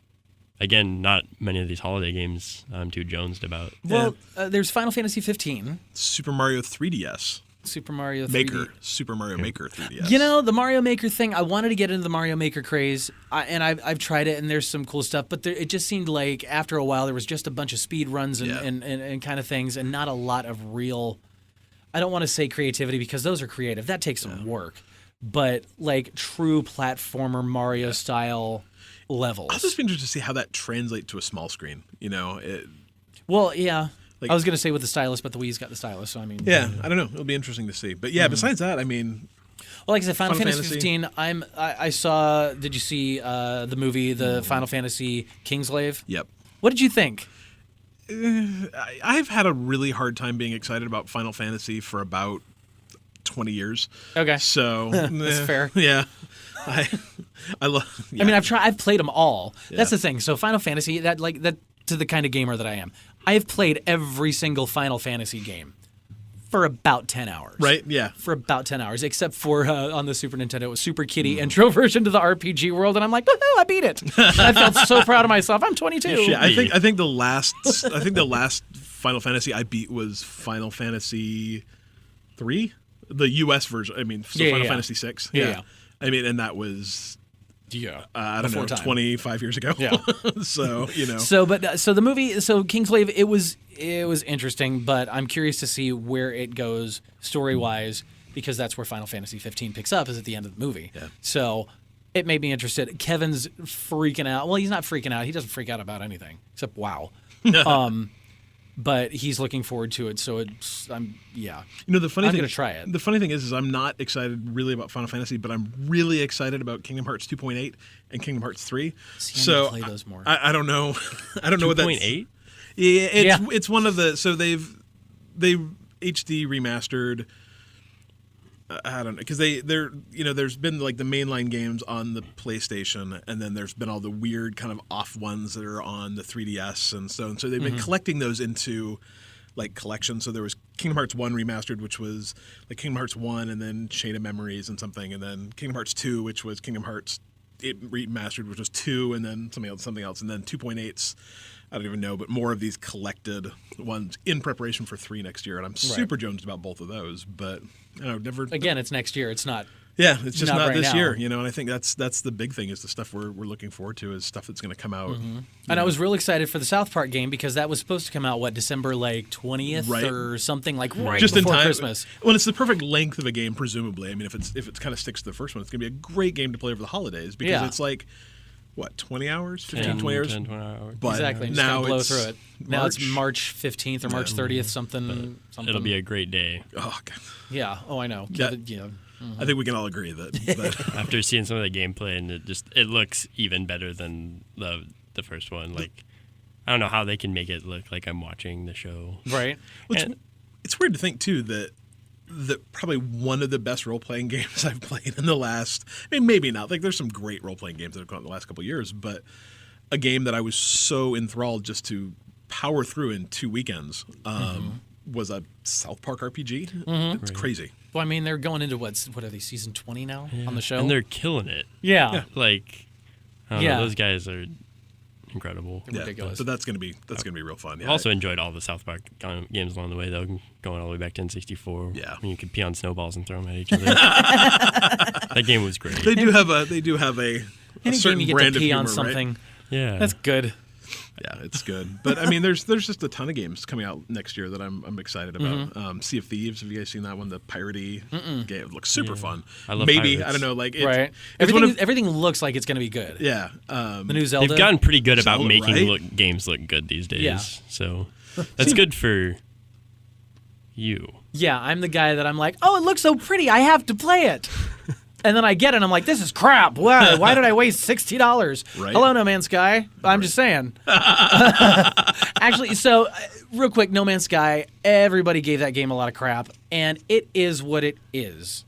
S3: again, not many of these holiday games I'm too jonesed about.
S1: Well, there's Final Fantasy 15,
S2: Super Mario 3DS
S1: Super Mario 3D.
S2: Maker, Super Mario Maker 3DS.
S1: You know, the Mario Maker thing, I wanted to get into the Mario Maker craze, and I've tried it, and there's some cool stuff, but it just seemed like after a while there was just a bunch of speed runs and kind of things, and not a lot of real, I don't want to say creativity because those are creative. That takes some work. But like true platformer Mario style levels.
S2: I'll just be interested to see how that translates to a small screen.
S1: Well, yeah.
S2: Like-
S1: I was going to say with the stylus, but the Wii's got the stylus, so I mean.
S2: Yeah, I don't know. It'll be interesting to see. But yeah, besides that, I mean,
S1: Well, like I said, Final
S2: Final
S1: Fantasy
S2: Fantasy.
S1: 15. I saw. Did you see the movie, the Final Fantasy Kingslave?
S2: yep.
S1: What did you think?
S2: I've had a really hard time being excited about Final Fantasy for about 20 years.
S1: Okay.
S2: So
S1: That's fair.
S2: Yeah, I love. Yeah.
S1: I mean, I've played them all. That's
S2: Yeah.
S1: the thing. So Final Fantasy, that to the kind of gamer that I am, I've played every single Final Fantasy game for about 10 hours.
S2: Right? Yeah.
S1: For about 10 hours, except for on the Super Nintendo, it was Super Kitty intro version to the RPG world, and I'm like, woohoo, I beat it. I felt so proud of myself. I'm 22.
S2: Yeah, I think the last Final Fantasy I beat was Final Fantasy 3. the U.S. version. I mean, so
S1: Yeah,
S2: Final
S1: yeah.
S2: Fantasy VI.
S1: Yeah.
S2: I mean, and that was
S1: Yeah.
S2: I don't know,
S1: Before time.
S2: 25 years ago.
S1: Yeah.
S2: So
S1: So the movie, Kingsglaive, it was interesting, but I'm curious to see where it goes story wise, because that's where Final Fantasy 15 picks up, is at the end of the movie.
S2: Yeah.
S1: So it made me interested. Kevin's freaking out. Well, he's not freaking out. He doesn't freak out about anything except WoW. But he's looking forward to it. So yeah.
S2: the funny
S1: I'm
S2: thing,
S1: gonna try it.
S2: The funny thing is I'm not excited really about Final Fantasy, but I'm really excited about Kingdom Hearts 2.8 and Kingdom Hearts 3.
S1: See, I need to play those more.
S2: I don't know. I don't know what that's.
S3: 2.8?
S2: Yeah, it's one of the. So they've HD remastered. I don't know, because they're there's been like the mainline games on the PlayStation, and then there's been all the weird kind of off ones that are on the 3DS and so they've been collecting those into like collections. So there was Kingdom Hearts 1 remastered, which was like Kingdom Hearts 1 and then Chain of Memories and something, and then Kingdom Hearts 2, which was Kingdom Hearts remastered, which was 2, and then something else, and then 2.8's. I don't even know, but more of these collected ones in preparation for 3 next year, and I'm super jonesed about both of those. But never.
S1: Again, it's next year. It's not.
S2: Yeah, it's just not
S1: right
S2: this
S1: now.
S2: year, and I think that's the big thing, is the stuff we're looking forward to is stuff that's going to come out.
S1: And I was real excited for the South Park game, because that was supposed to come out December 20th
S2: Right.
S1: or something, right
S2: just
S1: before
S2: in time.
S1: Christmas.
S2: Well, it's the perfect length of a game, presumably. I mean, if it kind of sticks to the first one, it's going to be a great game to play over the holidays, because
S1: Yeah.
S2: it's like, what, 20 hours? 15, 20 hours?
S3: 10, 20 hours.
S2: But
S1: Exactly. Just
S2: now
S1: gotta blow
S2: it's
S1: through it. Now it's March 15th or March 30th, something.
S3: It'll be a great day.
S2: Oh, God.
S1: Yeah. Oh, I know.
S2: Yeah.
S1: Yeah.
S2: I think we can all agree that
S3: After seeing some of the gameplay, and it looks even better than the first one. Like, I don't know how they can make it look like I'm watching the show.
S1: Right.
S2: it's weird to think, too, that probably one of the best role-playing games I've played in the last, I mean, maybe not. Like, there's some great role-playing games that have come out in the last couple of years, but a game that I was so enthralled just to power through in 2 weekends was a South Park RPG. It's crazy.
S1: Well, I mean, they're going into what are they, season 20 now on the show?
S3: And they're killing it.
S1: Yeah.
S3: Like, I don't know, those guys are incredible.
S1: Ridiculous.
S2: So that's gonna be real fun. Yeah.
S3: I've also enjoyed all the South Park games along the way, though, going all the way back to N64.
S2: Yeah.
S3: When you could pee on snowballs and throw them at each other. That game was great.
S2: They do have a
S1: Any
S2: certain
S1: game you get
S2: brand
S1: to
S2: of
S1: pee
S2: humor,
S1: on
S2: right?
S1: something,
S3: Yeah.
S1: that's good.
S2: Yeah, it's good. But I mean, there's just a ton of games coming out next year that I'm excited about. Sea of Thieves, have you guys seen that one? The piratey game. It looks super fun.
S3: I love
S2: Maybe
S3: pirates.
S2: I don't know. Like
S1: Right.
S2: it's one of,
S1: Everything looks like it's going to be good.
S2: yeah.
S1: The new Zelda.
S3: They've gotten pretty good about
S2: Zelda,
S3: making
S2: right?
S3: games look good these days.
S1: Yeah.
S3: So that's good for you.
S1: Yeah, I'm the guy that I'm like, oh, it looks so pretty, I have to play it. And then I get it, and I'm like, this is crap. Why did I waste $60?
S2: Right.
S1: Hello, No Man's Sky. I'm just saying. Actually, so real quick, No Man's Sky, everybody gave that game a lot of crap, and it is what it is.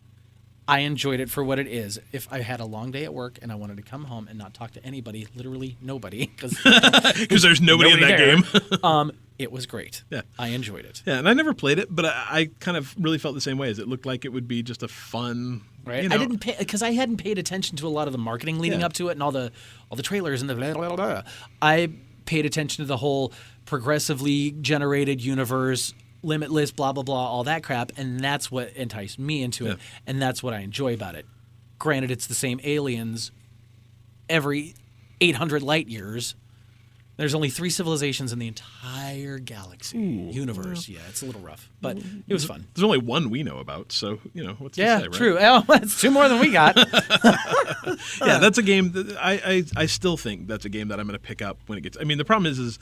S1: I enjoyed it for what it is. If I had a long day at work and I wanted to come home and not talk to anybody, literally nobody, because
S2: there's nobody in that game.
S1: it was great.
S2: Yeah.
S1: I enjoyed it.
S2: Yeah, and I never played it, but I kind of really felt the same way. As it looked like it would be just a fun.
S1: Right.
S2: You know,
S1: I didn't pay because I hadn't paid attention to a lot of the marketing leading up to it and all the trailers and the blah, blah, blah. I paid attention to the whole progressively generated universe, limitless, blah blah blah, all that crap, and that's what enticed me into it, and that's what I enjoy about it. Granted, it's the same aliens every 800 light years. There's only 3 civilizations in the entire galaxy universe. Yeah, it's a little rough, but it was fun.
S2: There's only one we know about, so what's to
S1: Yeah,
S2: say, right?
S1: true. Oh, it's 2 more than we got.
S2: Yeah, that's a game that I still think that's a game that I'm going to pick up when it gets. I mean, the problem is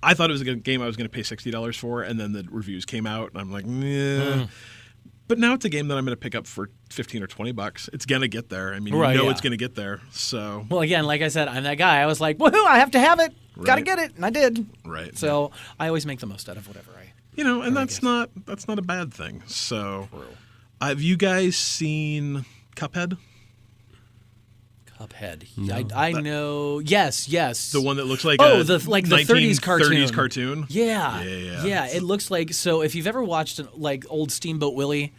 S2: I thought it was a game I was going to pay $60 for, and then the reviews came out, and I'm like, yeah. But now it's a game that I'm going to pick up for $15 or $20. It's going to get there. I mean, it's going to get there. So
S1: Well, again, like I said, I'm that guy. I was like, woohoo, I have to have it. Got to
S2: Right.
S1: get it. And I did.
S2: right.
S1: So I always make the most out of whatever I
S2: and
S1: I
S2: that's
S1: guess.
S2: not a bad thing. So
S1: brew.
S2: have you guys seen Cuphead?
S1: Cuphead. I know. Yes.
S2: The one that looks like
S1: the 30s cartoon.
S2: 30s cartoon.
S1: Yeah.
S2: Yeah.
S1: It looks like, so if you've ever watched an old Steamboat Willie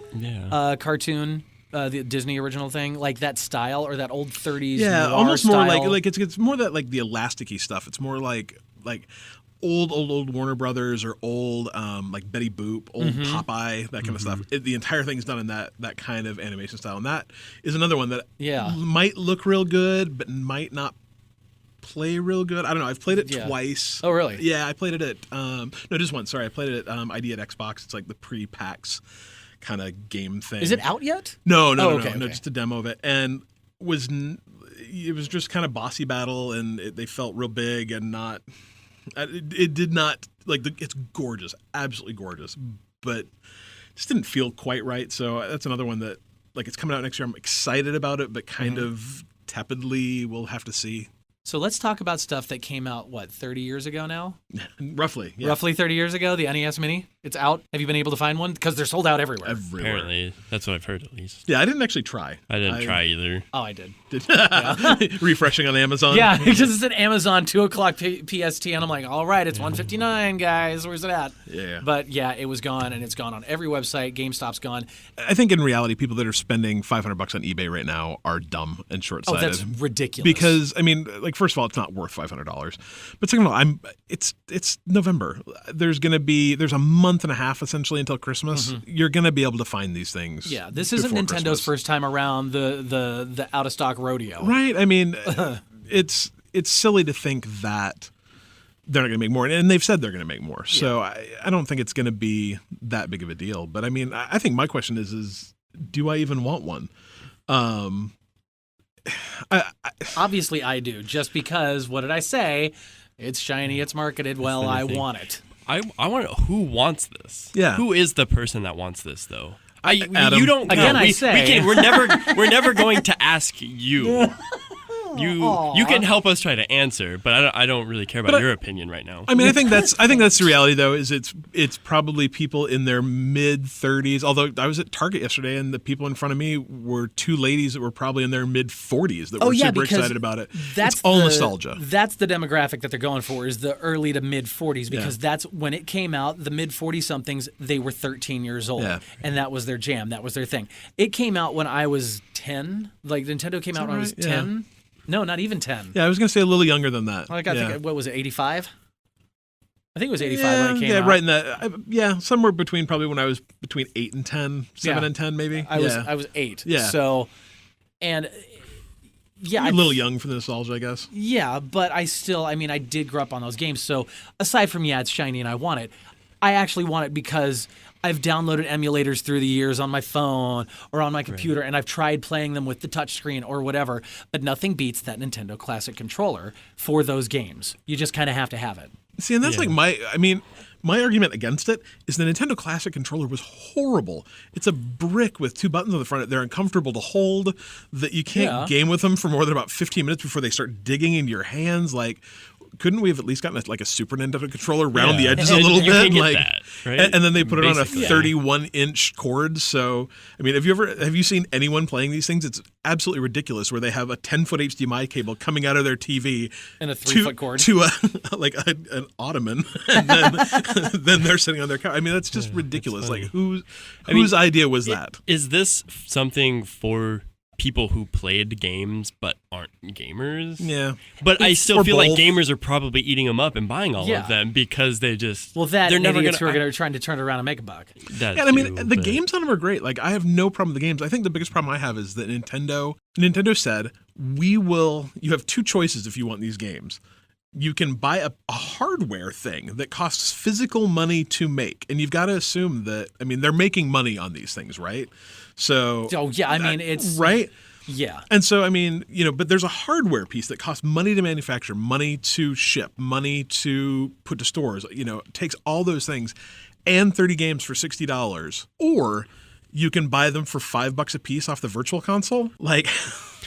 S1: cartoon, the Disney original thing, like that style or that old 30s
S2: Yeah,
S1: noir
S2: almost
S1: style.
S2: more like it's more that like the elasticy stuff. It's more like old Warner Brothers or old like Betty Boop, old Popeye, that kind of stuff. The entire thing is done in that kind of animation style, and that is another one that might look real good, but might not play real good. I don't know. I've played it twice.
S1: Oh, really?
S2: Yeah, I played it at no, just once. Sorry, I played it at ID at Xbox. It's like the pre-PAX kind of game thing.
S1: Is it out yet?
S2: No,
S1: okay.
S2: just a demo of it, and it was just kind of bossy battle, and they felt real big and not. It did not it's gorgeous, absolutely gorgeous, but just didn't feel quite right. So that's another one that it's coming out next year. I'm excited about it, but kind of tepidly. We'll have to see.
S1: So let's talk about stuff that came out, 30 years ago now?
S2: Roughly, yeah.
S1: Roughly 30 years ago, the NES Mini. It's out. Have you been able to find one? Because they're sold out everywhere.
S3: Apparently. That's what I've heard, at least.
S2: Yeah, I didn't actually try.
S3: I didn't try either.
S1: Oh, I did.
S2: Refreshing on Amazon?
S1: Yeah, because it's at Amazon, 2 o'clock PST, and I'm like, all right, it's $159, guys. Where's it at?
S2: Yeah.
S1: But, yeah, it was gone, and it's gone on every website. GameStop's gone.
S2: I think in reality, people that are spending $500 on eBay right now are dumb and short-sighted.
S1: Oh, that's ridiculous.
S2: Because, I mean, first of all, it's not worth $500. But second of all, it's November. There's a month and a half essentially until Christmas. You're going to be able to find these things.
S1: Yeah, this isn't
S2: before
S1: Nintendo's
S2: Christmas.
S1: first time around the out of stock rodeo.
S2: Right. I mean, it's silly to think that they're not going to make more, and they've said they're going to make more. So I don't think it's going to be that big of a deal. But I mean, I think my question is do I even want one?
S1: Obviously, I do. Just because, what did I say? It's shiny, it's marketed well, I want it.
S3: I want to know who wants this.
S2: Yeah.
S3: Who is the person that wants this, though?
S2: Adam.
S3: You don't.
S1: Again,
S3: no,
S1: I say
S3: we're never going to ask you. You can help us try to answer, but I don't really care about your opinion right now.
S2: I mean, I think that's the reality though. Is it's probably people in their mid-30s. Although I was at Target yesterday, and the people in front of me were 2 ladies that were probably in their mid-40s that were super excited about it. It's all nostalgia.
S1: That's the demographic that they're going for, is the early to mid-40s, because that's when it came out. The mid-40-somethings, they were 13 years old, and that was their jam. That was their thing. It came out when I was 10. Nintendo came out when I was 10. No, not even 10.
S2: Yeah, I was going to say a little younger than that.
S1: I think, what was it, 85? I think it was 85 when it came out.
S2: Yeah, right in that. Somewhere between probably when I was between 8 and 10, 7 and 10 maybe.
S1: I was 8.
S2: Yeah.
S1: So, and yeah.
S2: You're a little young for the nostalgia, I guess.
S1: Yeah, but I did grow up on those games. So aside from, it's shiny and I want it, I actually want it because I've downloaded emulators through the years on my phone or on my computer, and I've tried playing them with the touchscreen or whatever, but nothing beats that Nintendo Classic controller for those games. You just kind of have to have it.
S2: See, and that's my argument against it is the Nintendo Classic controller was horrible. It's a brick with 2 buttons on the front. They're uncomfortable to hold, that you can't game with them for more than about 15 minutes before they start digging into your hands. Couldn't we have at least gotten a Super Nintendo controller around the edges a little bit?
S3: That, right?
S2: And then they put it on a 31-inch cord. So, I mean, have you seen anyone playing these things? It's absolutely ridiculous where they have a 10-foot HDMI cable coming out of their TV
S1: and a 3-foot cord
S2: to an ottoman, and then they're sitting on their couch. I mean, that's just ridiculous. Whose idea was that?
S3: Is this something for people who played games but aren't gamers?
S2: Yeah.
S3: But I still feel like
S2: both.
S3: Gamers are probably eating them up and buying all of them because they just...
S1: Well, they're never going to trying to turn it around and make a buck.
S2: The games on them are great. I have no problem with the games. I think the biggest problem I have is that Nintendo said, you have 2 choices if you want these games. You can buy a hardware thing that costs physical money to make. And you've got to assume that, they're making money on these things, right? So...
S1: Oh, yeah, it's...
S2: Right?
S1: Yeah.
S2: And so, but there's a hardware piece that costs money to manufacture, money to ship, money to put to stores. It takes all those things and 30 games for $60. Or you can buy them for $5 a piece off the Virtual Console.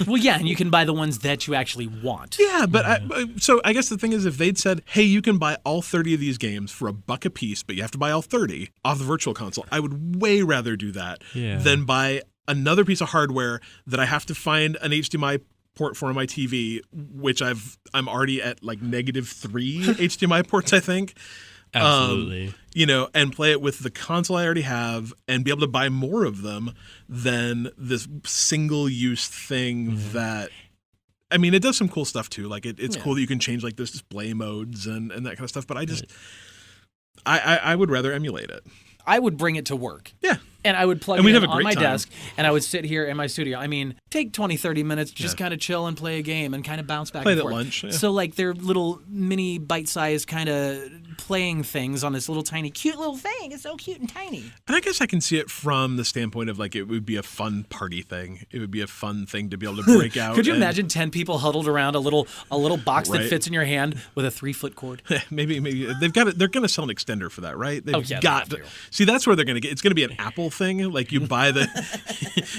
S1: Well, yeah, and you can buy the ones that you actually want.
S2: Yeah, but so I guess the thing is, if they'd said, hey, you can buy all 30 of these games for $1 a piece, but you have to buy all 30 off the Virtual Console, I would way rather do that than buy another piece of hardware that I have to find an HDMI port for on my TV, which I'm already at -3 HDMI ports, I think.
S3: Absolutely.
S2: And play it with the console I already have and be able to buy more of them than this single-use thing that I mean, it does some cool stuff too. Like it's cool that you can change like those display modes and that kind of stuff. But I just, I would rather emulate it.
S1: I would bring it to work.
S2: Yeah.
S1: And I would plug
S2: And
S1: it
S2: we'd
S1: in
S2: have a
S1: on
S2: great
S1: my
S2: time.
S1: desk, and I would sit here in my studio. I mean, take 20, 30 minutes, just kind of chill and play a game and kind of bounce back
S2: Play
S1: and
S2: it at
S1: forth.
S2: lunch, yeah.
S1: So, like, they're little mini bite-sized kind of playing things on this little tiny, cute little thing. It's so cute and tiny.
S2: And I guess I can see it from the standpoint of like it would be a fun party thing. It would be a fun thing to be able to break out.
S1: Could you
S2: and
S1: imagine 10 people huddled around a little box that
S2: Right.
S1: fits in your hand with a 3-foot cord?
S2: maybe they've got it. They're going to sell an extender for that, right? They've
S1: yeah, they
S2: got
S1: have
S2: to.
S1: to.
S2: See, that's where they're going to get. It's going to be an Apple thing. Like you buy the,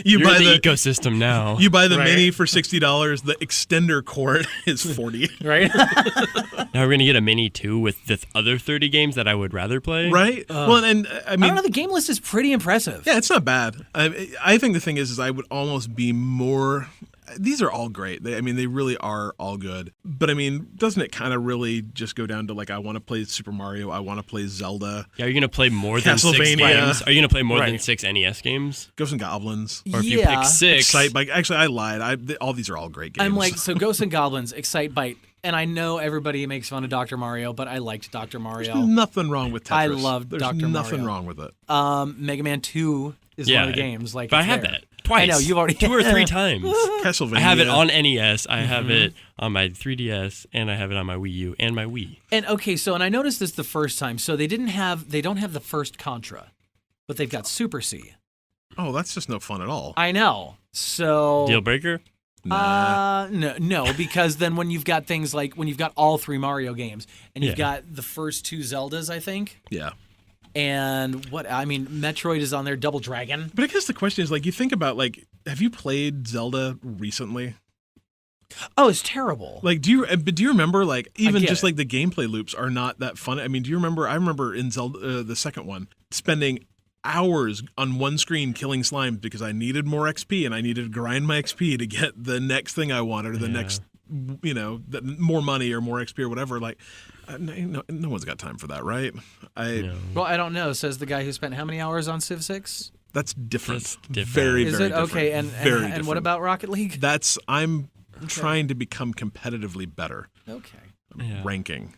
S3: You're
S2: buy
S3: in the ecosystem now.
S2: You buy the
S1: Right.
S2: Mini for $60. The extender cord is $40.
S1: Right?
S3: Now we're gonna get a Mini 2 with the other 30 games that I would rather play.
S2: Right. Well, and I
S1: I
S2: mean,
S1: don't know. The game list is pretty impressive.
S2: yeah, it's not bad. I think the thing is I would almost be more. These are all great. They really are all good. But I mean, doesn't it kind of really just go down to like, I want to play Super Mario, I want to play Zelda,
S3: Yeah, are you gonna play more than 6
S2: Castlevania.
S3: games? Are you gonna play more than
S1: Right.
S3: 6 NES games?
S2: Ghosts and Goblins,
S3: Or if you
S1: Yeah.
S3: pick 6,
S2: Excite Bike. Actually, I lied. All these are all great games.
S1: I'm like, so Ghosts and Goblins, Excite Byte. And I know everybody makes fun of Dr. Mario, but I liked Dr. Mario.
S2: nothing wrong with Tetris.
S1: I love
S2: There's
S1: Dr.
S2: nothing
S1: Mario.
S2: wrong with it.
S1: Mega Man 2 is one of the games. Like,
S3: but I
S1: it's
S3: had
S1: there.
S3: that twice.
S1: I know, you've already
S3: 2 or 3 times.
S2: Castlevania.
S3: I have it on NES. I have it on my 3DS, and I have it on my Wii U and my Wii.
S1: And okay, so and I noticed this the first time. So they don't have the first Contra, but they've got Super C.
S2: Oh, that's just no fun at all.
S1: I know. So
S3: Deal breaker?
S1: no, because then when you've got things like when you've got all 3 Mario games and you've
S3: Yeah.
S1: got the first 2 Zeldas, I think.
S2: Yeah.
S1: And Metroid is on there, Double Dragon.
S2: But I guess the question is, like, you think about, like, have you played Zelda recently?
S1: Oh, it's terrible.
S2: Like, do you remember, like, even
S1: get
S2: just
S1: it.
S2: like the gameplay loops are not that fun? I mean, do you remember? I remember in Zelda, the second one, spending hours on one screen killing slimes because I needed more XP and I needed to grind my XP to get the next thing I wanted or the next, more money or more XP or whatever. Like, no one's got time for that, right?
S1: Well, I don't know. Says the guy who spent how many hours on Civ 6?
S2: That's different.
S3: That's different.
S2: Very,
S1: Is
S2: very
S1: it
S2: different.
S1: okay? And
S2: Very
S1: what
S2: different.
S1: about Rocket League?
S2: I'm trying to become competitively better.
S1: Okay.
S2: Ranking.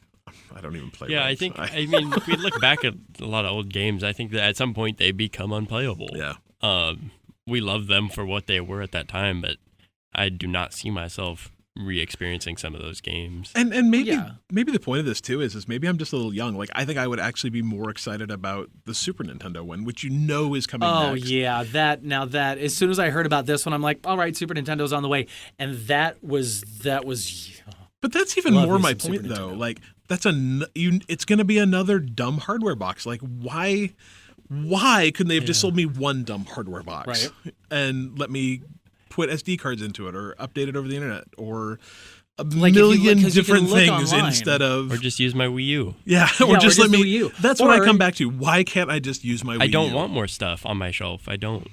S2: I don't even play.
S3: Yeah,
S2: ranked.
S3: I mean, if we look back at a lot of old games, I think that at some point they become unplayable.
S2: Yeah.
S3: We love them for what they were at that time, but I do not see myself re-experiencing some of those games.
S2: And maybe the point of this too is maybe I'm just a little young. Like, I think I would actually be more excited about the Super Nintendo one, which is coming next.
S1: Yeah, that as soon as I heard about this one, I'm like, all right, Super Nintendo's on the way, and that was.
S2: But that's even
S1: Love
S2: more
S1: me
S2: my
S1: some
S2: point,
S1: Super
S2: though.
S1: Nintendo.
S2: Like, it's going to be another dumb hardware box. Like, why couldn't they have just sold me one dumb hardware box
S1: Right.
S2: and let me put SD cards into it or update it over the internet or a
S1: Like, if you look-
S2: million
S1: 'cause you can
S2: different
S1: look
S2: things
S1: online.
S2: instead of
S3: Or just use my Wii U.
S2: or just let
S1: the
S2: me.
S1: Wii U.
S2: That's what I
S1: Or-
S2: come back to. Why can't I just use my Wii
S3: I don't
S2: U?
S3: want more stuff on my shelf. I don't.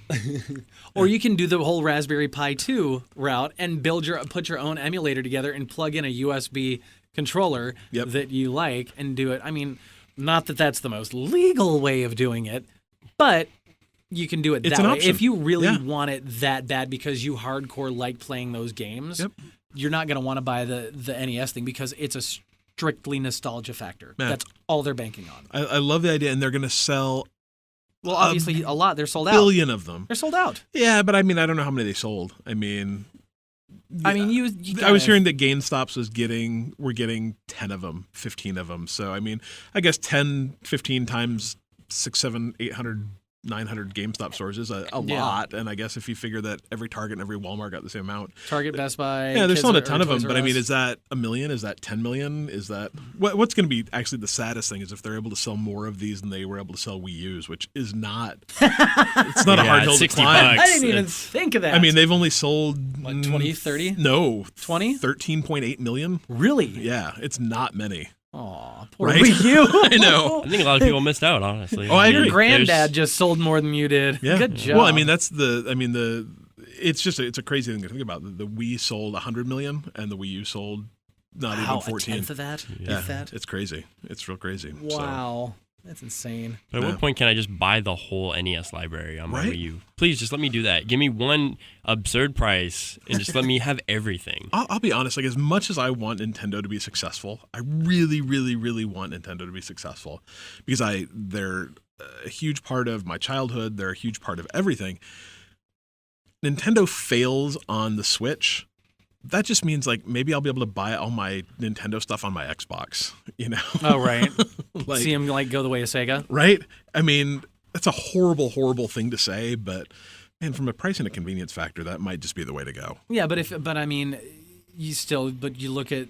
S1: Or you can do the whole Raspberry Pi 2 route and put your own emulator together and plug in a USB controller
S2: Yep.
S1: that you like and do it. I mean, not that that's the most legal way of doing it, but you can do it
S2: It's
S1: that
S2: an
S1: way.
S2: option.
S1: If you really
S2: Yeah.
S1: want it that bad because you hardcore like playing those games,
S2: Yep.
S1: you're not going to want to buy the NES thing because it's a strictly nostalgia factor.
S2: Man.
S1: That's all they're banking on.
S2: I love the idea, and they're going to sell
S1: Well, obviously, a lot. They're sold out.
S2: billion of them.
S1: They're sold out.
S2: Yeah, but I mean, I don't know how many they sold. I mean,
S1: You
S2: I was hearing that GameStop's we're getting 10 of them, 15 of them. So I mean, I guess 10, 15 times 6, 7, 800, 900 GameStop stores is a lot. And I guess if you figure that every Target and every Walmart got the same amount.
S1: Target, Best Buy.
S2: Yeah, they're
S1: Kids
S2: selling a
S1: or
S2: ton of them,
S1: Toys R
S2: but I mean,
S1: Us.
S2: is that 1 million? Is that 10 million? Is that what's going to be actually the saddest thing is if they're able to sell more of these than they were able to sell Wii U's, which is not. It's not a
S3: Yeah,
S2: hard hill to
S3: 60
S2: climb.
S3: bucks.
S1: I didn't even
S3: It's-
S1: think of that.
S2: I mean, they've only sold
S1: What, 20, 30?
S2: No,
S1: 20?
S2: 13.8 million.
S1: Really?
S2: Yeah, it's not many.
S1: Aw, poor
S2: Right?
S1: Wii U.
S2: I know.
S3: I think a lot of people missed out, honestly.
S2: Oh, I agree.
S1: Your
S3: There's-
S1: granddad just sold more than you did.
S2: Yeah.
S1: Good job.
S2: Well, I mean, it's a crazy thing to think about. The Wii sold 100 million, and the Wii U sold not
S1: wow,
S2: even 14.
S1: a tenth of that?
S2: Yeah,
S1: If that?
S2: it's crazy. It's real crazy. So,
S1: Wow. That's insane.
S3: But at what point can I just buy the whole NES library on my Wii U? Please, just let me do that. Give me one absurd price and just let me have everything.
S2: I'll be honest, like as much as I want Nintendo to be successful, I really, really, really want Nintendo to be successful because they're a huge part of my childhood. They're a huge part of everything. Nintendo fails on the Switch. That just means like maybe I'll be able to buy all my Nintendo stuff on my Xbox, you know?
S1: Oh, right.
S2: Like,
S1: see him like go the way of Sega.
S2: Right? I mean, that's a horrible, horrible thing to say, but man, from a price and a convenience factor, that might just be the way to go.
S1: Yeah, but I mean, you look at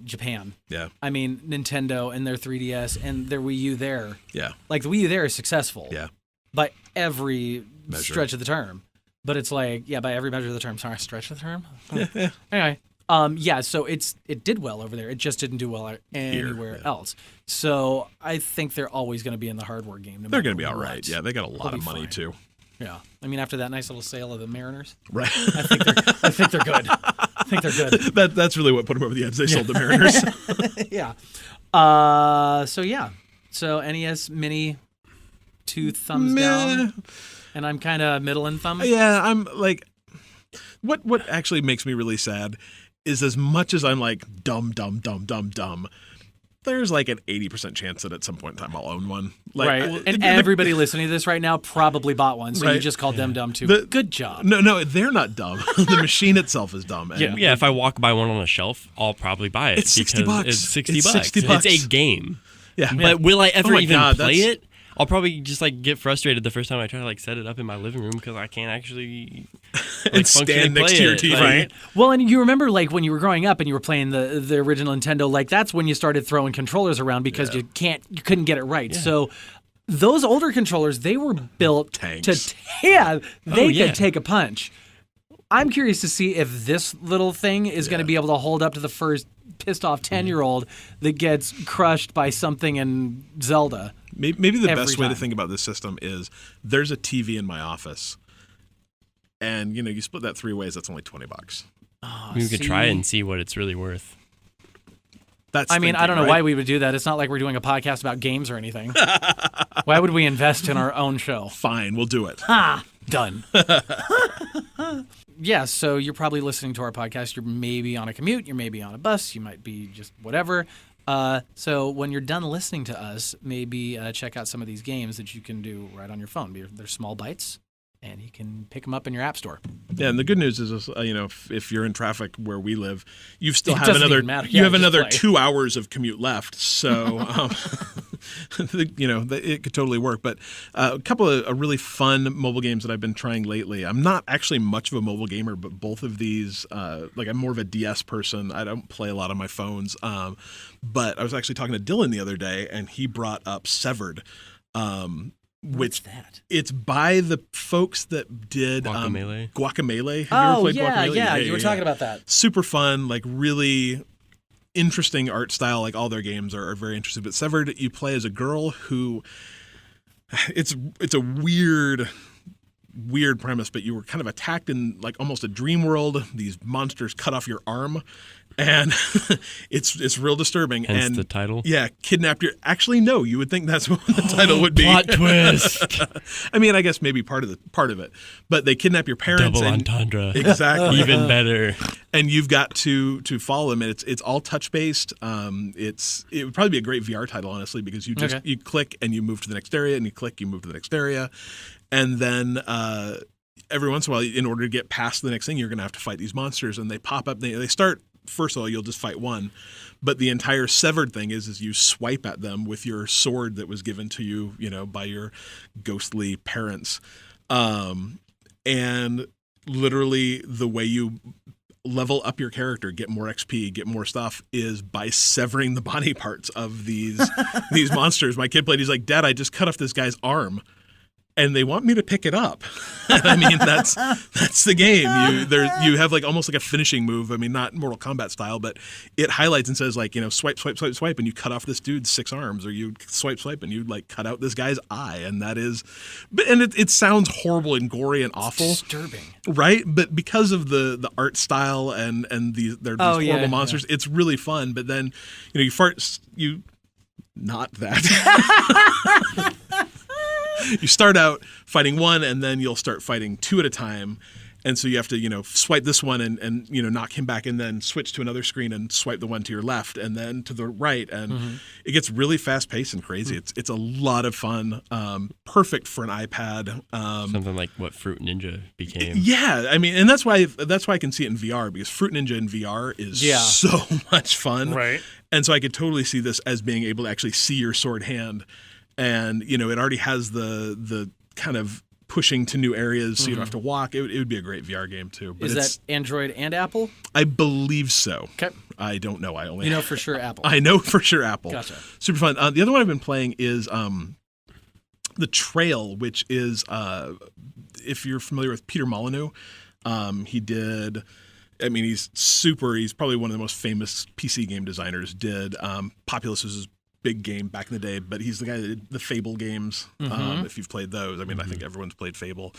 S1: Japan.
S2: Yeah.
S1: I mean, Nintendo and their 3DS and their Wii U there.
S2: Yeah.
S1: Like the Wii U there is successful.
S2: Yeah.
S1: By every
S2: Measure.
S1: stretch of the term. But it's like, yeah, by every measure of the term. Sorry, stretch of the term?
S2: Yeah.
S1: Anyway. Yeah, so it did well over there. It just didn't do well anywhere else. So I think they're always going to be in the hardware game.
S2: They're going to be all right. Yeah, they got a lot of money
S1: fine.
S2: too.
S1: Yeah. I mean, after that nice little sale of the Mariners.
S2: Right.
S1: I think they're good. I think they're good.
S2: That's really what put them over the edge. They sold the Mariners.
S1: Yeah. So NES Mini, 2 thumbs down. And I'm kind of middle and thumb.
S2: Yeah, I'm like, what actually makes me really sad is as much as I'm like dumb, there's like an 80% chance that at some point in time I'll own one. Like,
S1: right. And everybody listening to this right now probably bought one, so you just called them dumb too. Good job.
S2: No, they're not dumb. The machine itself is dumb. And
S3: Yeah, if I walk by one on a shelf, I'll probably buy it.
S2: It's $60.
S3: It's $60.
S2: It's $60.
S3: It's a game.
S2: Yeah.
S3: But will I ever even play
S2: that's-
S3: it? I'll probably just like get frustrated the first time I try to like set it up in my living room because I can't actually
S2: and stand next to your TV.
S1: Right. Well, and you remember like when you were growing up and you were playing the original Nintendo, like that's when you started throwing controllers around because you couldn't get it right. Yeah. So those older controllers, they were built
S2: Tanks.
S1: could take a punch. I'm curious to see if this little thing is going to be able to hold up to the first pissed off 10-year-old that gets crushed by something in Zelda.
S2: Maybe the best way to think about this system is there's a TV in my office, and you split that 3 ways. That's only $20.
S3: We could try it and see what it's really worth.
S1: I don't know why we would do that. It's not like we're doing a podcast about games or anything. Why would we invest in our own show?
S2: Fine, we'll do it.
S1: Done. Yeah, so you're probably listening to our podcast. You're maybe on a commute. You're maybe on a bus. You might be just whatever. So when you're done listening to us, maybe check out some of these games that you can do right on your phone. They're small bites, and you can pick them up in your app store.
S2: Yeah, and the good news is, if you're in traffic where we live, you still
S1: It
S2: have
S1: doesn't
S2: another
S1: even matter. Yeah,
S2: you have
S1: just
S2: another
S1: play.
S2: 2 hours of commute left. So, it could totally work. But a couple of really fun mobile games that I've been trying lately. I'm not actually much of a mobile gamer, but both of these, I'm more of a DS person. I don't play a lot on my phones. But I was actually talking to Dylan the other day, and he brought up Severed.
S1: What's that?
S2: It's by the folks that did
S3: Guacamelee.
S2: Guacamelee. Have you ever played Guacamelee?
S1: Yeah, you were talking about that.
S2: Super fun, like really interesting art style. Like all their games are very interesting. But Severed, you play as a girl who it's a weird premise, but you were kind of attacked in like almost a dream world. These monsters cut off your arm, and it's real disturbing.
S3: Hence
S2: and
S3: the title.
S2: Yeah, kidnapped your. Actually, no, you would think that's what the title would be.
S3: Plot twist.
S2: I mean, I guess maybe part of it, but they kidnap your parents.
S3: Double entendre.
S2: Exactly.
S3: Even better.
S2: And you've got to follow them, and it's all touch based. It would probably be a great VR title, honestly, because you just you click and you move to the next area, and you click, you move to the next area. And then every once in a while, in order to get past the next thing, you're going to have to fight these monsters. And they pop up. They start, first of all, you'll just fight one. But the entire Severed thing is you swipe at them with your sword that was given to you, by your ghostly parents. And literally the way you level up your character, get more XP, get more stuff, is by severing the body parts of these monsters. My kid played. He's like, Dad, I just cut off this guy's arm, and they want me to pick it up. I mean, that's the game. You have like almost like a finishing move. I mean, not Mortal Kombat style, but it highlights and says like, swipe, and you cut off this dude's 6 arms, or you swipe, and you like cut out this guy's eye, and that is, and it sounds horrible and gory and awful,
S1: Disturbing,
S2: right? But because of the art style and these horrible monsters, it's really fun. But then you not that. You start out fighting one, and then you'll start fighting two at a time. And so you have to, swipe this one and knock him back, and then switch to another screen and swipe the one to your left and then to the right. And it gets really fast paced and crazy. It's a lot of fun. Perfect for an iPad.
S3: Something like what Fruit Ninja became.
S2: Yeah, I mean, and that's why I can see it in VR, because Fruit Ninja in VR is so much fun.
S1: Right.
S2: And so I could totally see this as being able to actually see your sword hand, and it already has the kind of pushing to new areas, so you don't have to walk. It would be a great VR game too. But
S1: is that Android and Apple?
S2: I believe so.
S1: Okay.
S2: I don't know. I only
S1: for sure Apple.
S2: I know for sure Apple.
S1: Gotcha.
S2: Super fun. The other one I've been playing is The Trail, which is if you're familiar with Peter Molyneux, he did. I mean, he's probably one of the most famous PC game designers. Did Populous was his big game back in the day, but he's the guy that did the Fable games. If you've played those, I mean, I think everyone's played Fable.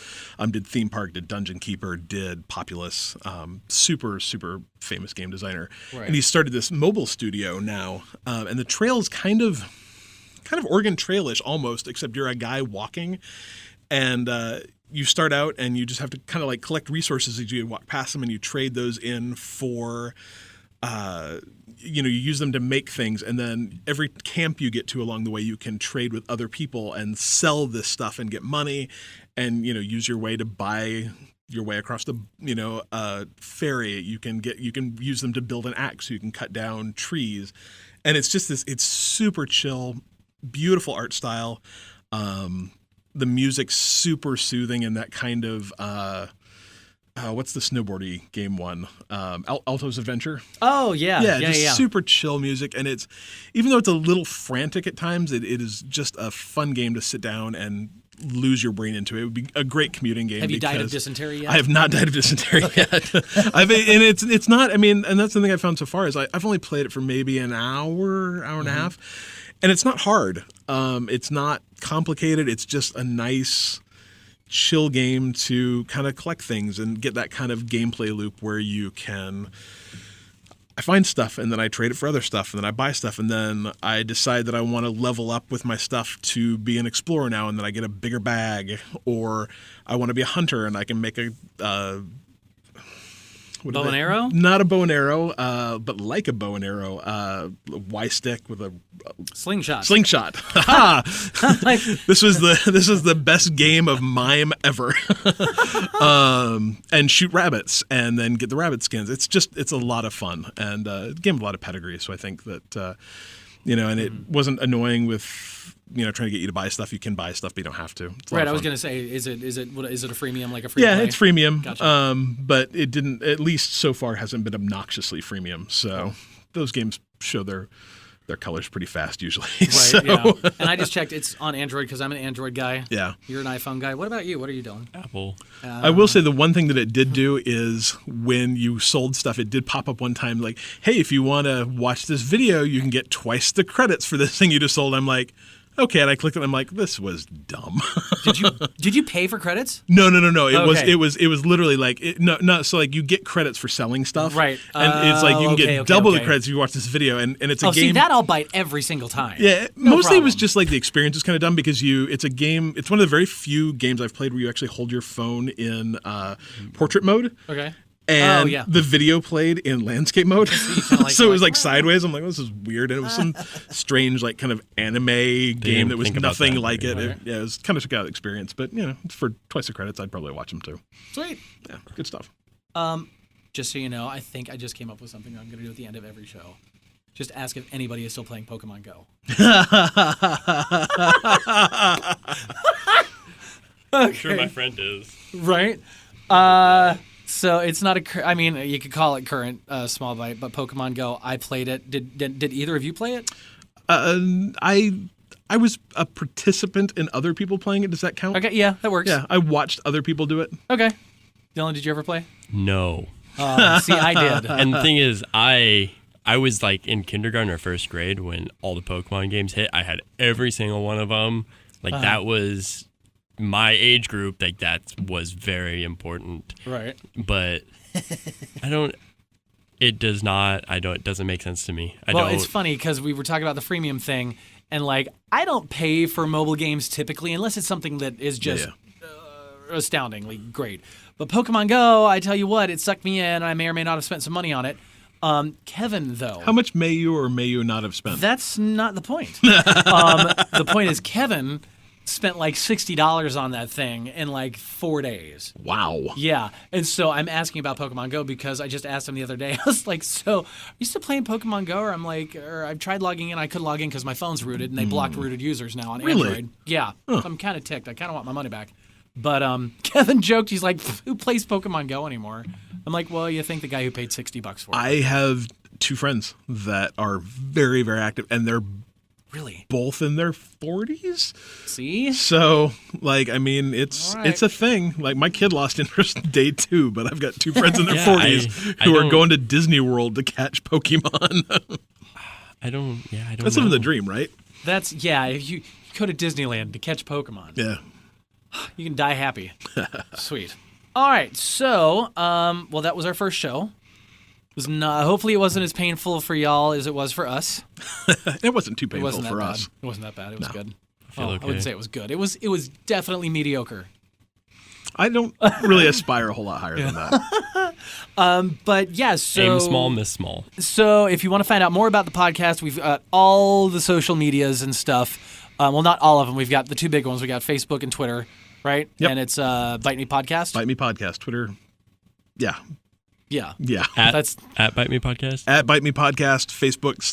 S2: Did Theme Park, did Dungeon Keeper, did Populous. Super famous game designer. Right. And he started this mobile studio now, and The Trail's kind of Oregon Trail-ish almost, except you're a guy walking, and you start out and you just have to kind of like collect resources as you walk past them, and you trade those in for. You use them to make things, and then every camp you get to along the way, you can trade with other people and sell this stuff and get money, and use your way to buy your way across the ferry. You can use them to build an axe, so you can cut down trees, and it's just it's super chill, beautiful art style. The music's super soothing, and that kind of. What's the snowboardy game one? Alto's Adventure.
S1: Oh, yeah.
S2: Yeah. Super chill music. And it's, even though it's a little frantic at times, it is just a fun game to sit down and lose your brain into. It would be a great commuting game.
S1: Have you died of dysentery yet?
S2: I have not died of dysentery yet. And it's not, I mean, and that's the thing I've found so far is I've only played it for maybe an hour and a half. And it's not hard. It's not complicated. It's just a nice, chill game to kind of collect things and get that kind of gameplay loop where you can. I find stuff and then I trade it for other stuff and then I buy stuff and then I decide that I want to level up with my stuff to be an explorer now, and then I get a bigger bag, or I want to be a hunter and I can make a
S1: bow and arrow?
S2: Not a bow and arrow, but like a bow and arrow. Y stick with a
S1: slingshot.
S2: This was the best game of mime ever. And shoot rabbits and then get the rabbit skins. It's a lot of fun, and a game with a lot of pedigree. So I think that and it wasn't annoying with. Trying to get you to buy stuff. You can buy stuff, but you don't have to.
S1: Right. I was going to say, is it a freemium, like a free?
S2: Yeah,
S1: play?
S2: it's freemium.
S1: Gotcha.
S2: But it didn't. At least so far, hasn't been obnoxiously freemium. So those games show their colors pretty fast usually.
S1: Right.
S2: So.
S1: Yeah. And I just checked. It's on Android because I'm an Android guy.
S2: Yeah.
S1: You're an iPhone guy. What about you? What are you doing?
S3: Apple.
S2: I will say the one thing that it did do is when you sold stuff, it did pop up one time like, hey, if you want to watch this video, you can get twice the credits for this thing you just sold. I'm like, okay, and I clicked it. I'm like, this was dumb.
S1: Did you pay for credits?
S2: No. It was literally like so like you get credits for selling stuff,
S1: right?
S2: And it's like you can get double the credits if you watch this video, and it's a game.
S1: See, that I'll bite every single time.
S2: Yeah, mostly it was just like the experience was kind of dumb because it's a game. It's one of the very few games I've played where you actually hold your phone in portrait mode.
S1: Okay.
S2: And the video played in landscape mode. So it was like sideways. I'm like, oh, this is weird. And it was some strange, like, kind of anime game that was nothing like it.
S1: Right.
S2: It was kind of took out experience. But, for twice the credits, I'd probably watch them too.
S1: Sweet.
S2: Yeah, good stuff.
S1: Just so you know, I think I just came up with something I'm going to do at the end of every show. Just ask if anybody is still playing Pokemon Go.
S3: I'm sure my friend is.
S1: Right? So it's not I mean, you could call it current Small Byte, but Pokemon Go, I played it. Did either of you play it?
S2: I was a participant in other people playing it. Does that count?
S1: Okay, yeah, that works.
S2: Yeah, I watched other people do it.
S1: Okay. Dylan, did you ever play?
S3: No.
S1: See, I did.
S3: And the thing is, I was like in kindergarten or first grade when all the Pokemon games hit. I had every single one of them. Like that was my age group. Like that was very important.
S1: Right.
S3: But it doesn't make sense to me.
S1: It's funny because we were talking about the freemium thing, And like, I don't pay for mobile games typically unless it's something that is just astoundingly great. But Pokemon Go, I tell you what, it sucked me in. I may or may not have spent some money on it. Kevin, though.
S2: How much may you or may you not have spent?
S1: That's not the point. The point is Kevin spent like $60 on that thing in like 4 days.
S2: Wow.
S1: Yeah. And so I'm asking about Pokemon Go because I just asked him the other day. I was like, so are you still playing Pokemon Go? Or I've tried logging in. I could log in because my phone's rooted and they blocked rooted users now on
S2: Really?
S1: Android. Yeah. So I'm kind of ticked. I kind of want my money back. But Kevin joked, he's like, who plays Pokemon Go anymore? I'm like, well, you think the guy who paid $60 for it.
S2: I have 2 friends that are very, very active, and they're
S1: Really?
S2: both in their 40s.
S1: See?
S2: So, like, I mean, it's
S1: All right.
S2: it's a thing. Like, my kid lost interest day 2, but I've got 2 friends in their
S3: Yeah,
S2: 40s
S3: I
S2: who are
S3: don't-
S2: going to Disney World to catch Pokemon.
S3: I don't
S2: That's living the dream, right?
S1: That's, yeah, if you go to Disneyland to catch Pokemon,
S2: Yeah.
S1: you can die happy. Sweet. All right, so, well, that was our first show. It was not, hopefully it wasn't as painful for y'all as it was for us.
S2: It wasn't too
S1: It
S2: painful
S1: wasn't that
S2: for
S1: bad.
S2: us.
S1: It wasn't that bad. It was good.
S3: feel
S1: I
S3: okay.
S1: wouldn't say it was good. It was definitely mediocre.
S2: I don't really aspire a whole lot higher than that.
S1: But yeah, so
S3: Aim small, miss small.
S1: So if you want to find out more about the podcast, we've got all the social medias and stuff. Well, not all of them. We've got the 2 big ones. We got Facebook and Twitter, right?
S2: Yep.
S1: And it's Byte Me Podcast.
S2: Byte Me Podcast, Twitter. Yeah.
S1: Yeah.
S2: Yeah.
S3: At Byte Me Podcast.
S2: At Byte Me Podcast, Facebook /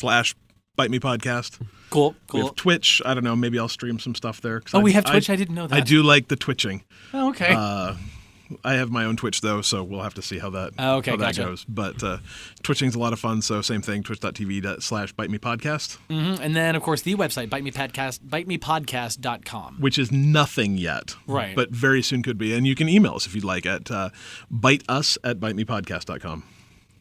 S2: Byte Me Podcast.
S1: Cool.
S2: We have Twitch. I don't know. Maybe I'll stream some stuff there.
S1: Oh, we have Twitch? I didn't know that.
S2: I do like the twitching.
S1: Oh, okay.
S2: I have my own Twitch, though, so we'll have to see how that,
S1: Oh, okay,
S2: how that
S1: gotcha.
S2: goes. But twitching's a lot of fun, so same thing, twitch.tv / Byte Me Podcast,
S1: And then, of course, the website, bytemepodcast.com.
S2: which is nothing yet.
S1: Right.
S2: But very soon could be. And you can email us if you'd like at byteus@bytemepodcast.com.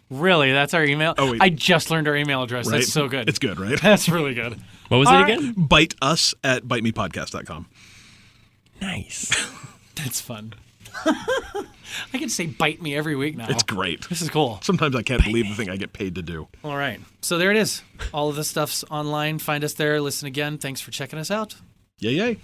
S1: Really? That's our email?
S2: Oh, wait.
S1: I just learned our email address.
S2: Right?
S1: That's so good.
S2: It's good, right?
S1: That's really good.
S3: What was
S1: All
S3: it
S1: right.
S3: again?
S2: byteus@bytemepodcast.com.
S3: Nice.
S1: That's fun. I can say bite me every week now.
S2: It's great.
S1: This is cool.
S2: Sometimes I can't believe the thing I get paid to do.
S1: All right. So there it is. All of this stuff's online. Find us there. Listen again. Thanks for checking us out.
S2: Yay, yay.